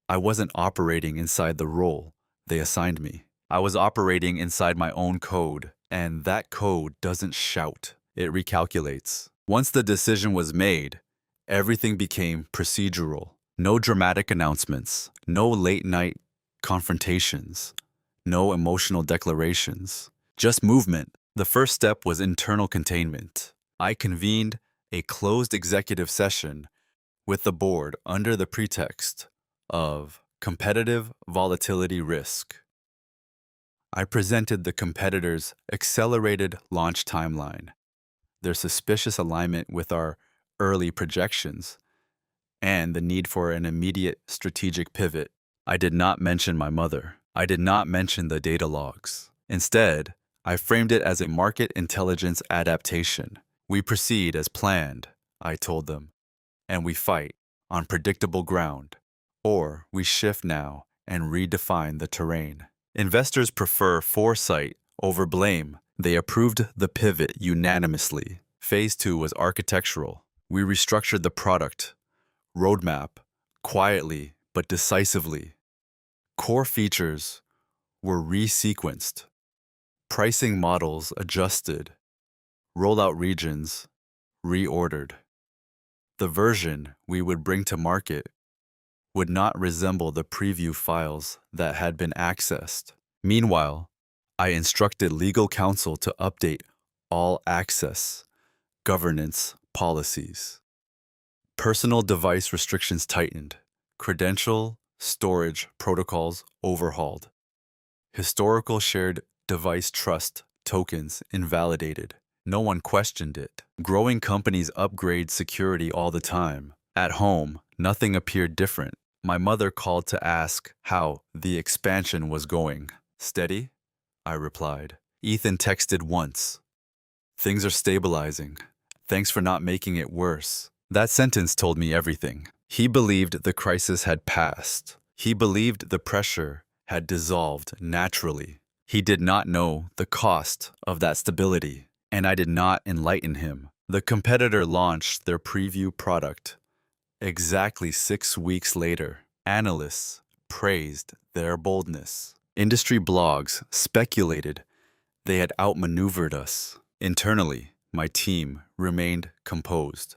I wasn't operating inside the role they assigned me. I was operating inside my own code, and that code doesn't shout. It recalculates. Once the decision was made, everything became procedural. No dramatic announcements, no late-night confrontations, no emotional declarations, just movement. The first step was internal containment. I convened a closed executive session with the board under the pretext of competitive volatility risk. I presented the competitors' accelerated launch timeline, their suspicious alignment with our early projections, and the need for an immediate strategic pivot. I did not mention my mother. I did not mention the data logs. Instead, I framed it as a market intelligence adaptation. We proceed as planned, I told them, and we fight on predictable ground. Or we shift now and redefine the terrain. Investors prefer foresight over blame. They approved the pivot unanimously. Phase 2 was architectural. We restructured the product roadmap quietly but decisively. Core features were resequenced, pricing models adjusted, rollout regions reordered. The version we would bring to market would not resemble the preview files that had been accessed. Meanwhile, I instructed legal counsel to update all access governance policies. Personal device restrictions tightened. Credential storage protocols overhauled. Historical shared device trust tokens invalidated. No one questioned it. Growing companies upgrade security all the time. At home, nothing appeared different. My mother called to ask how the expansion was going. Steady? I replied. Ethan texted once. Things are stabilizing. Thanks for not making it worse. That sentence told me everything. He believed the crisis had passed. He believed the pressure had dissolved naturally. He did not know the cost of that stability, and I did not enlighten him. The competitor launched their preview product. Exactly 6 weeks later, analysts praised their boldness. Industry blogs speculated they had outmaneuvered us. Internally, my team remained composed,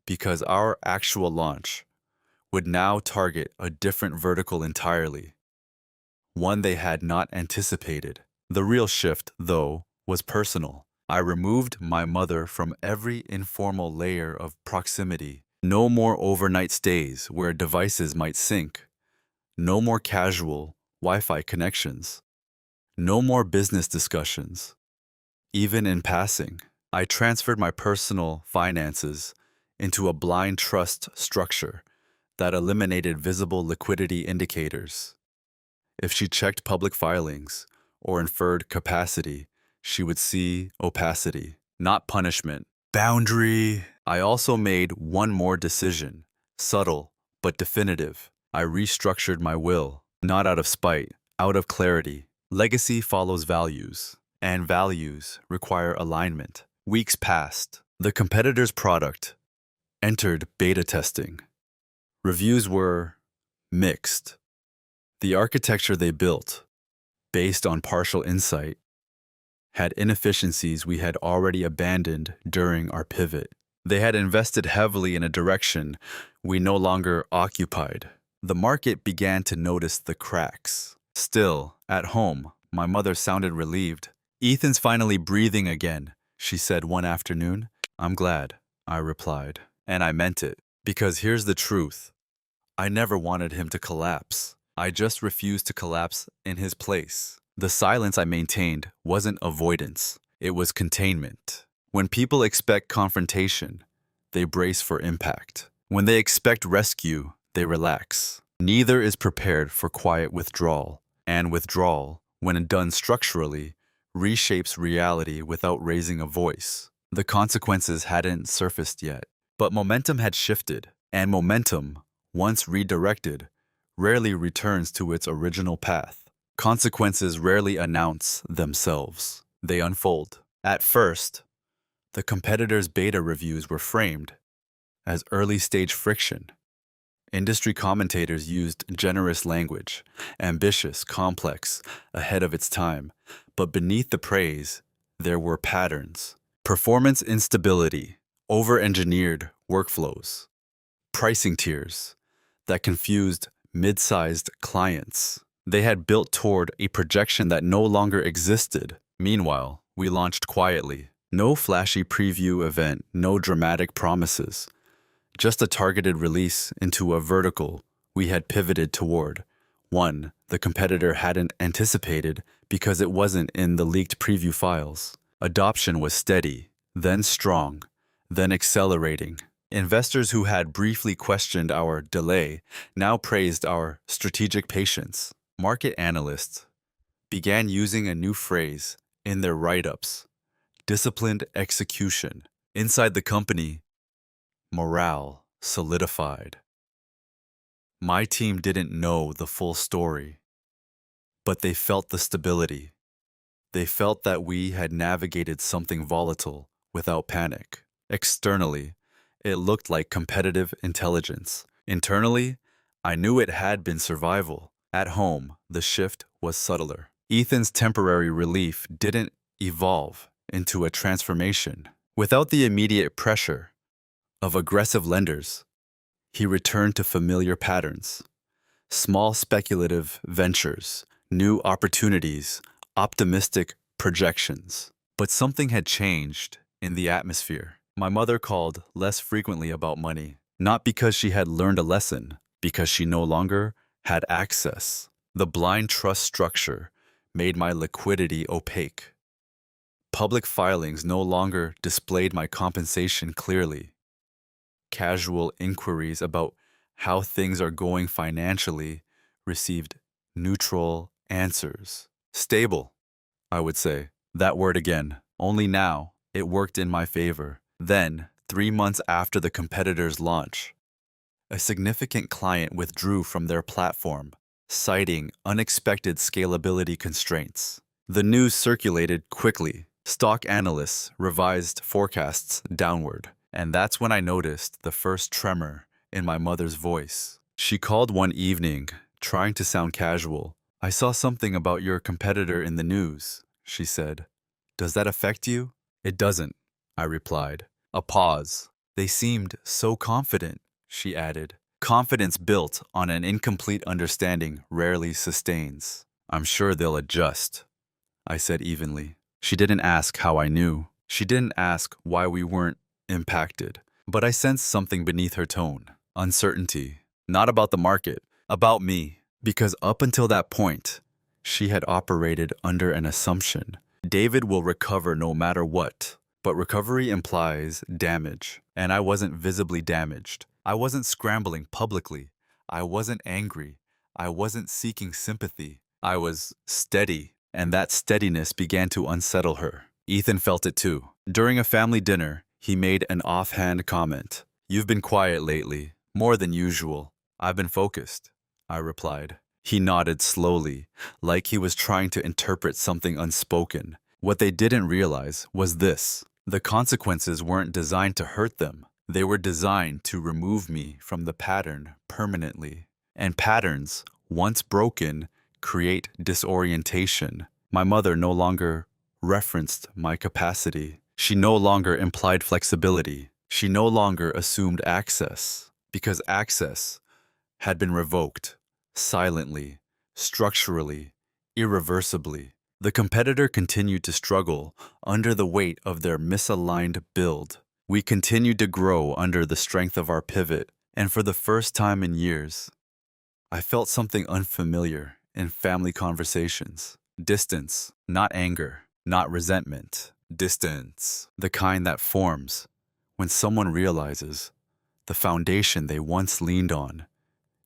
because our actual launch would now target a different vertical entirely, one they had not anticipated. The real shift, though, was personal. I removed my mother from every informal layer of proximity. No more overnight stays where devices might sync. No more casual Wi-Fi connections. No more business discussions, even in passing. I transferred my personal finances into a blind trust structure that eliminated visible liquidity indicators. If she checked public filings or inferred capacity, she would see opacity, not punishment. Boundary. I also made one more decision, subtle but definitive. I restructured my will, not out of spite, out of clarity. Legacy follows values, and values require alignment. Weeks passed. The competitor's product entered beta testing. Reviews were mixed. The architecture they built, based on partial insight, had inefficiencies we had already abandoned during our pivot. They had invested heavily in a direction we no longer occupied. The market began to notice the cracks. Still, at home, my mother sounded relieved. "Ethan's finally breathing again," she said one afternoon. "I'm glad," I replied. And I meant it. Because here's the truth. I never wanted him to collapse. I just refused to collapse in his place. The silence I maintained wasn't avoidance. It was containment. When people expect confrontation, they brace for impact. When they expect rescue, they relax. Neither is prepared for quiet withdrawal. And withdrawal, when done structurally, reshapes reality without raising a voice. The consequences hadn't surfaced yet, but momentum had shifted. And momentum, once redirected, rarely returns to its original path. Consequences rarely announce themselves. They unfold. At first, the competitors' beta reviews were framed as early-stage friction. Industry commentators used generous language, ambitious, complex, ahead of its time. But beneath the praise, there were patterns. Performance instability, over-engineered workflows, pricing tiers that confused mid-sized clients. They had built toward a projection that no longer existed. Meanwhile, we launched quietly. No flashy preview event, no dramatic promises. Just a targeted release into a vertical we had pivoted toward. One the competitor hadn't anticipated because it wasn't in the leaked preview files. Adoption was steady, then strong, then accelerating. Investors who had briefly questioned our delay now praised our strategic patience. Market analysts began using a new phrase in their write-ups: disciplined execution. Inside the company, morale solidified. My team didn't know the full story, but they felt the stability. They felt that we had navigated something volatile without panic. Externally, it looked like competitive intelligence. Internally, I knew it had been survival. At home, the shift was subtler. Ethan's temporary relief didn't evolve into a transformation. Without the immediate pressure of aggressive lenders, he returned to familiar patterns. Small speculative ventures, new opportunities, optimistic projections. But something had changed in the atmosphere. My mother called less frequently about money, not because she had learned a lesson, because she no longer had access. The blind trust structure made my liquidity opaque. Public filings no longer displayed my compensation clearly. Casual inquiries about how things are going financially received neutral answers. Stable, I would say. That word again. Only now, it worked in my favor. Then, 3 months after the competitor's launch, a significant client withdrew from their platform, citing unexpected scalability constraints. The news circulated quickly. Stock analysts revised forecasts downward. And that's when I noticed the first tremor in my mother's voice. She called one evening, trying to sound casual. "I saw something about your competitor in the news," she said. "Does that affect you?" "It doesn't," I replied. A pause. "They seemed so confident," she added. Confidence built on an incomplete understanding rarely sustains. "I'm sure they'll adjust," I said evenly. She didn't ask how I knew. She didn't ask why we weren't impacted. But I sensed something beneath her tone. Uncertainty. Not about the market, about me. Because up until that point, she had operated under an assumption. David will recover no matter what. But recovery implies damage. And I wasn't visibly damaged. I wasn't scrambling publicly. I wasn't angry. I wasn't seeking sympathy. I was steady. and that steadiness began to unsettle her. Ethan felt it too. During a family dinner, he made an offhand comment. "You've been quiet lately, more than usual." "I've been focused," I replied. He nodded slowly, like he was trying to interpret something unspoken. What they didn't realize was this: the consequences weren't designed to hurt them. They were designed to remove me from the pattern permanently. And patterns, once broken, create disorientation. My mother no longer referenced my capacity. She no longer implied flexibility. She no longer assumed access, because access had been revoked, silently, structurally, irreversibly. The competitor continued to struggle under the weight of their misaligned build. We continued to grow under the strength of our pivot, and for the first time in years, I felt something unfamiliar in family conversations. Distance, not anger, not resentment. Distance, the kind that forms when someone realizes the foundation they once leaned on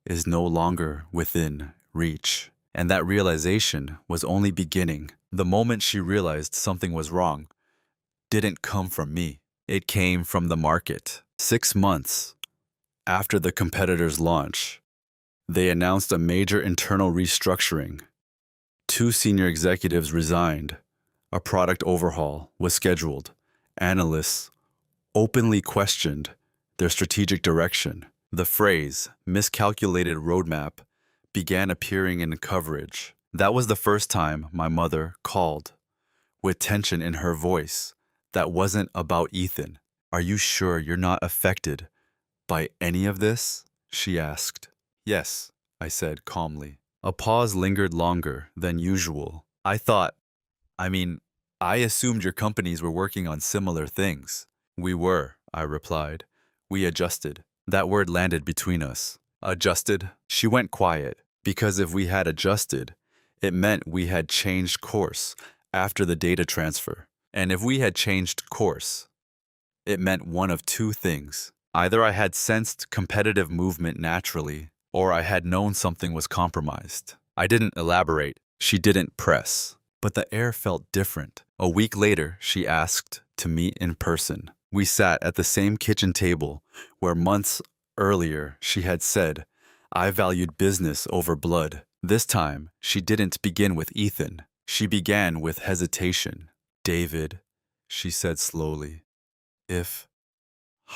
is no longer within reach. And that realization was only beginning. The moment she realized something was wrong didn't come from me. It came from the market. 6 months after the competitor's launch, they announced a major internal restructuring. 2 senior executives resigned. A product overhaul was scheduled. Analysts openly questioned their strategic direction. The phrase, miscalculated roadmap, began appearing in coverage. That was the first time my mother called, with tension in her voice. That wasn't about Ethan. "Are you sure you're not affected by any of this?" she asked. "Yes," I said calmly. A pause lingered longer than usual. I assumed your companies were working on similar things." "We were," I replied. "We adjusted." That word landed between us. Adjusted? She went quiet, because if we had adjusted, it meant we had changed course after the data transfer. And if we had changed course, it meant one of 2 things. Either I had sensed competitive movement naturally, or I had known something was compromised. I didn't elaborate. She didn't press. But the air felt different. A week later, she asked to meet in person. We sat at the same kitchen table where months earlier she had said, "I valued business over blood." This time, she didn't begin with Ethan. She began with hesitation. "David," she said slowly, "if,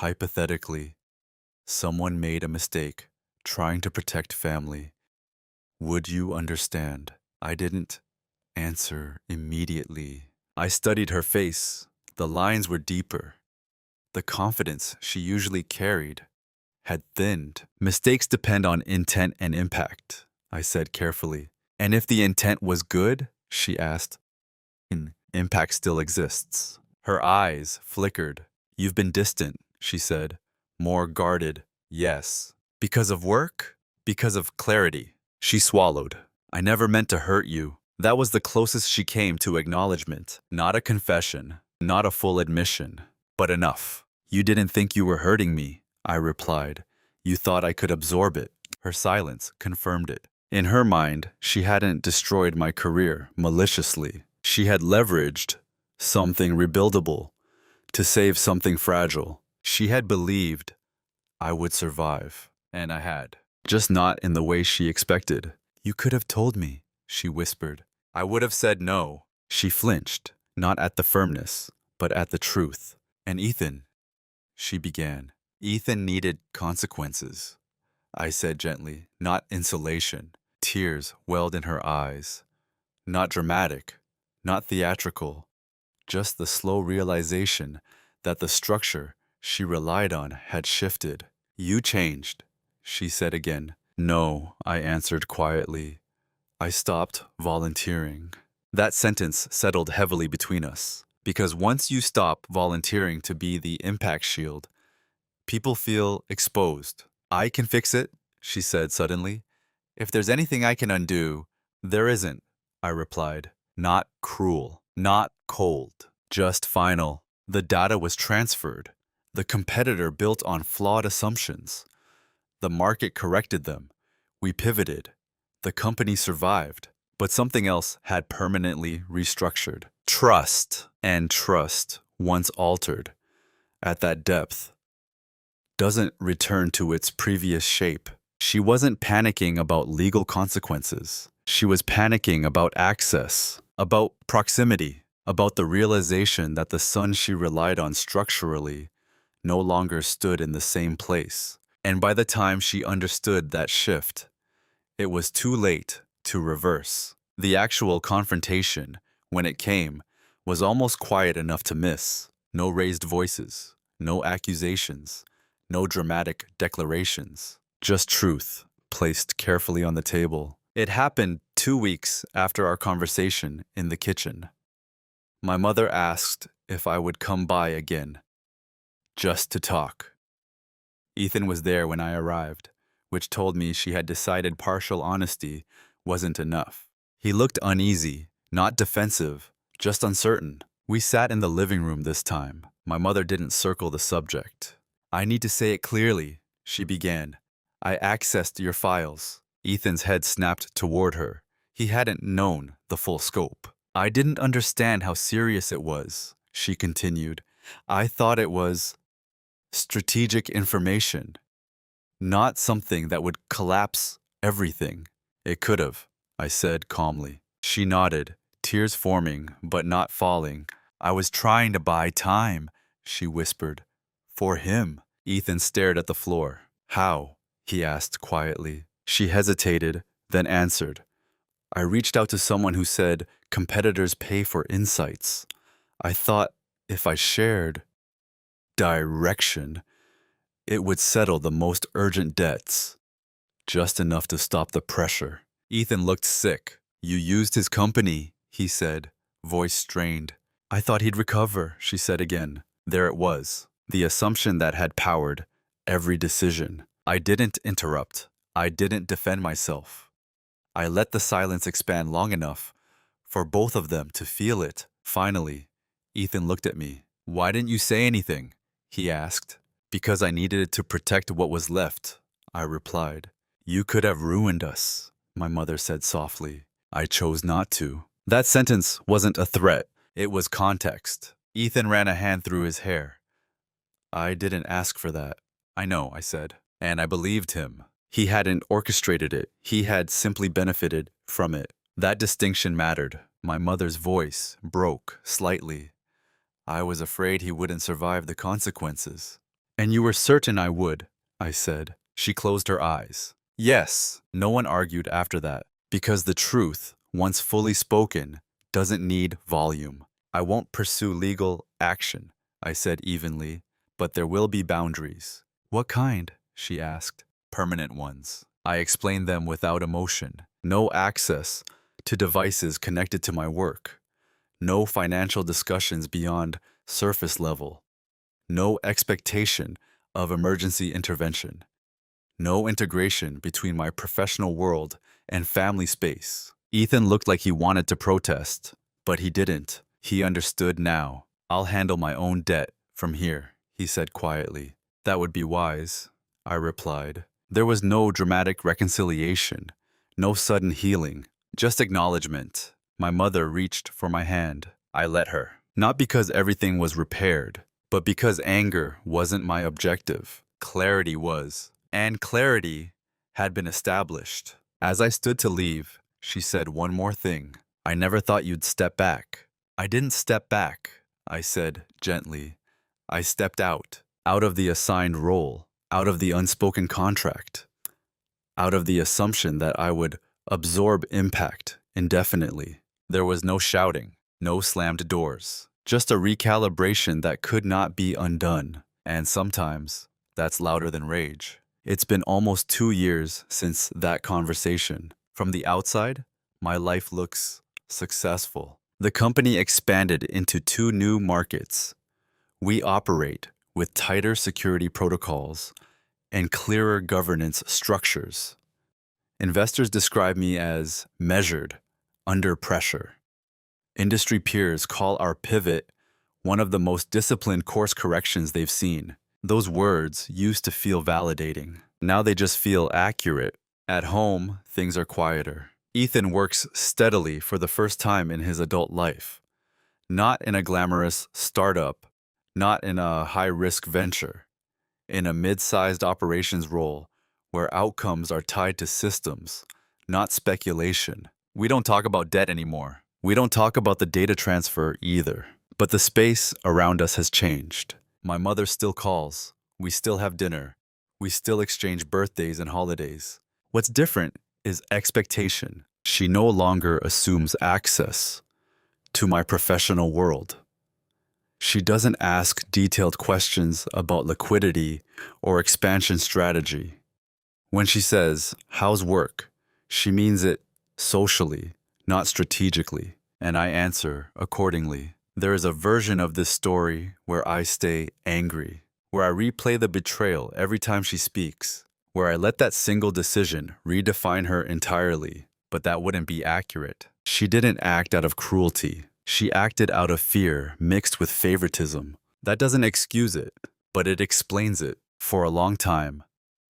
hypothetically, someone made a mistake trying to protect family, would you understand?" I didn't answer immediately. I studied her face. The lines were deeper. The confidence she usually carried had thinned. "Mistakes depend on intent and impact," I said carefully. "And if the intent was good?" she asked. "Impact still exists." Her eyes flickered. "You've been distant," she said. "More guarded." "Yes." "Because of work?" "Because of clarity." She swallowed. "I never meant to hurt you." That was the closest she came to acknowledgement. Not a confession, not a full admission, but enough. "You didn't think you were hurting me," I replied. "You thought I could absorb it." Her silence confirmed it. In her mind, she hadn't destroyed my career maliciously. She had leveraged something rebuildable to save something fragile. She had believed I would survive, and I had. Just not in the way she expected. "You could have told me," she whispered. I would have said no. She flinched, not at the firmness, but at the truth. "And Ethan," she began. "Ethan needed consequences," I said gently, "not insulation." Tears welled in her eyes. Not dramatic, not theatrical, just the slow realization that the structure she relied on had shifted. "You changed," she said again. "No," I answered quietly. I stopped volunteering. That sentence settled heavily between us, because once you stop volunteering to be the impact shield, people feel exposed. "I can fix it," she said suddenly. "If there's anything I can undo." "There isn't," I replied. Not cruel, not cold, just final. The data was transferred. The competitor built on flawed assumptions. The market corrected them. We pivoted. The company survived. But something else had permanently restructured. Trust. And trust, once altered at that depth, doesn't return to its previous shape. She wasn't panicking about legal consequences. She was panicking about access, about proximity, about the realization that the son she relied on structurally no longer stood in the same place. And by the time she understood that shift, it was too late to reverse. The actual confrontation, when it came, was almost quiet enough to miss. No raised voices, no accusations, no dramatic declarations. Just truth, placed carefully on the table. It happened 2 weeks after our conversation in the kitchen. My mother asked if I would come by again, just to talk. Ethan was there when I arrived, which told me she had decided partial honesty wasn't enough. He looked uneasy, not defensive, just uncertain. We sat in the living room this time. My mother didn't circle the subject. "I need to say it clearly," she began. "I accessed your files." Ethan's head snapped toward her. He hadn't known the full scope. "I didn't understand how serious it was," she continued. "I thought it was strategic information, not something that would collapse everything." "It could have," I said calmly. She nodded, tears forming but not falling. "I was trying to buy time," she whispered. "For him." Ethan stared at the floor. "How?" he asked quietly. She hesitated, then answered. "I reached out to someone who said competitors pay for insights. I thought if I shared direction, it would settle the most urgent debts, just enough to stop the pressure." Ethan looked sick. "You used his company," he said, voice strained. "I thought he'd recover," she said again. There it was, the assumption that had powered every decision. I didn't interrupt. I didn't defend myself. I let the silence expand long enough for both of them to feel it. Finally, Ethan looked at me. "Why didn't you say anything?" he asked. "Because I needed to protect what was left," I replied. "You could have ruined us," my mother said softly. I chose not to. That sentence wasn't a threat. It was context. Ethan ran a hand through his hair. "I didn't ask for that." "I know," I said. And I believed him. He hadn't orchestrated it. He had simply benefited from it. That distinction mattered. My mother's voice broke slightly. "I was afraid he wouldn't survive the consequences." "And you were certain I would," I said. She closed her eyes. Yes, no one argued after that, because the truth, once fully spoken, doesn't need volume. "I won't pursue legal action," I said evenly, "but there will be boundaries." "What kind?" she asked. "Permanent ones." I explained them without emotion. No access to devices connected to my work. No financial discussions beyond surface level. No expectation of emergency intervention. No integration between my professional world and family space. Ethan looked like he wanted to protest, but he didn't. He understood now. "I'll handle my own debt from here," he said quietly. "That would be wise," I replied. There was no dramatic reconciliation, no sudden healing, just acknowledgement. My mother reached for my hand. I let her. Not because everything was repaired, but because anger wasn't my objective. Clarity was. And clarity had been established. As I stood to leave, she said one more thing. "I never thought you'd step back." "I didn't step back," I said gently. "I stepped out of the assigned role, out of the unspoken contract, out of the assumption that I would absorb impact indefinitely." There was no shouting, no slammed doors, just a recalibration that could not be undone. And sometimes that's louder than rage. It's been almost 2 years since that conversation. From the outside, my life looks successful. The company expanded into 2 new markets. We operate with tighter security protocols and clearer governance structures. Investors describe me as measured, under pressure. Industry peers call our pivot one of the most disciplined course corrections they've seen. Those words used to feel validating. Now they just feel accurate. At home, things are quieter. Ethan works steadily for the first time in his adult life, not in a glamorous startup, not in a high-risk venture, in a mid-sized operations role where outcomes are tied to systems, not speculation. We don't talk about debt anymore. We don't talk about the data transfer either. But the space around us has changed. My mother still calls. We still have dinner. We still exchange birthdays and holidays. What's different is expectation. She no longer assumes access to my professional world. She doesn't ask detailed questions about liquidity or expansion strategy. When she says, "How's work?" she means it socially, not strategically, and I answer accordingly. There is a version of this story where I stay angry, where I replay the betrayal every time she speaks, where I let that single decision redefine her entirely, but that wouldn't be accurate. She didn't act out of cruelty. She acted out of fear mixed with favoritism. That doesn't excuse it, but it explains it. For a long time,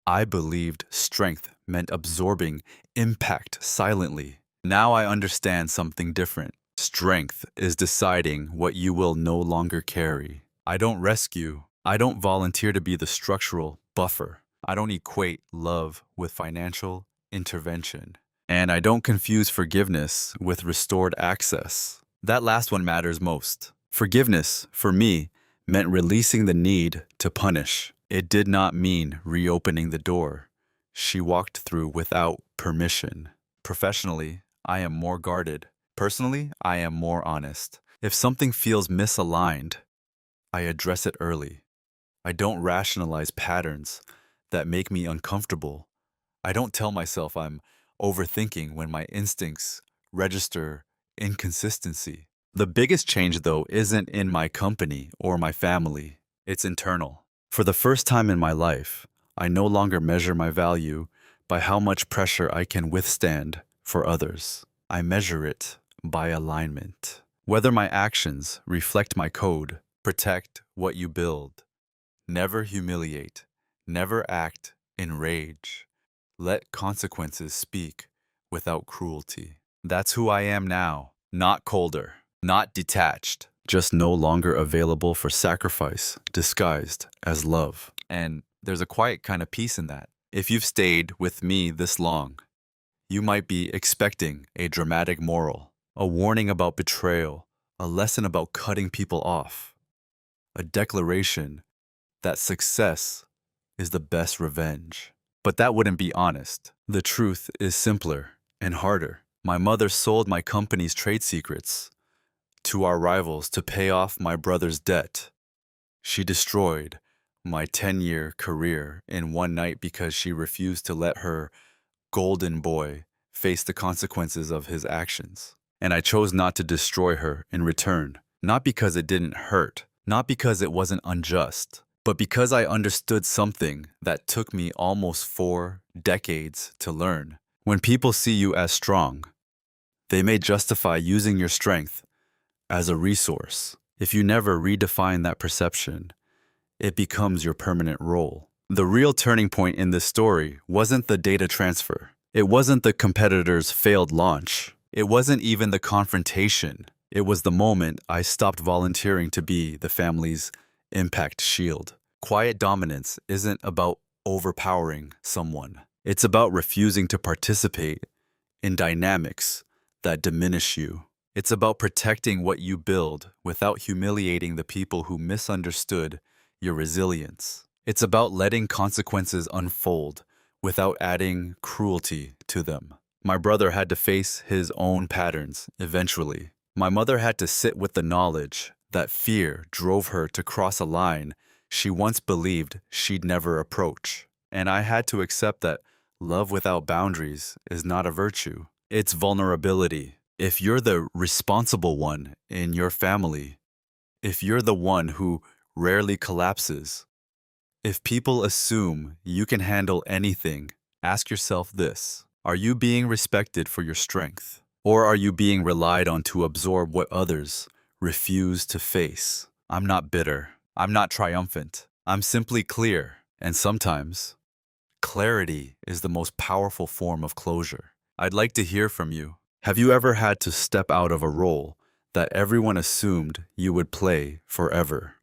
I believed strength meant absorbing impact silently. Now I understand something different. Strength is deciding what you will no longer carry. I don't rescue. I don't volunteer to be the structural buffer. I don't equate love with financial intervention. And I don't confuse forgiveness with restored access. That last one matters most. Forgiveness, for me, meant releasing the need to punish. It did not mean reopening the door she walked through without permission. Professionally, I am more guarded. Personally, I am more honest. If something feels misaligned, I address it early. I don't rationalize patterns that make me uncomfortable. I don't tell myself I'm overthinking when my instincts register inconsistency. The biggest change, though, isn't in my company or my family. It's internal. For the first time in my life, I no longer measure my value by how much pressure I can withstand for others. I measure it by alignment. Whether my actions reflect my code, protect what you build, never humiliate, never act in rage, let consequences speak without cruelty. That's who I am now, not colder, not detached, just no longer available for sacrifice, disguised as love. And there's a quiet kind of peace in that. If you've stayed with me this long, you might be expecting a dramatic moral, a warning about betrayal, a lesson about cutting people off, a declaration that success is the best revenge. But that wouldn't be honest. The truth is simpler and harder. My mother sold my company's trade secrets to our rivals to pay off my brother's debt. She destroyed my 10-year career in one night because she refused to let her golden boy face the consequences of his actions. And I chose not to destroy her in return, not because it didn't hurt, not because it wasn't unjust, but because I understood something that took me almost 4 decades to learn. When people see you as strong, they may justify using your strength as a resource. If you never redefine that perception, it becomes your permanent role. The real turning point in this story wasn't the data transfer. It wasn't the competitor's failed launch. It wasn't even the confrontation. It was the moment I stopped volunteering to be the family's impact shield. Quiet dominance isn't about overpowering someone. It's about refusing to participate in dynamics that diminish you. It's about protecting what you build without humiliating the people who misunderstood your resilience. It's about letting consequences unfold without adding cruelty to them. My brother had to face his own patterns eventually. My mother had to sit with the knowledge that fear drove her to cross a line she once believed she'd never approach. And I had to accept that love without boundaries is not a virtue. It's vulnerability. If you're the responsible one in your family, if you're the one who rarely collapses, if people assume you can handle anything, ask yourself this: are you being respected for your strength? Or are you being relied on to absorb what others refuse to face? I'm not bitter. I'm not triumphant. I'm simply clear. And sometimes, clarity is the most powerful form of closure. I'd like to hear from you. Have you ever had to step out of a role that everyone assumed you would play forever?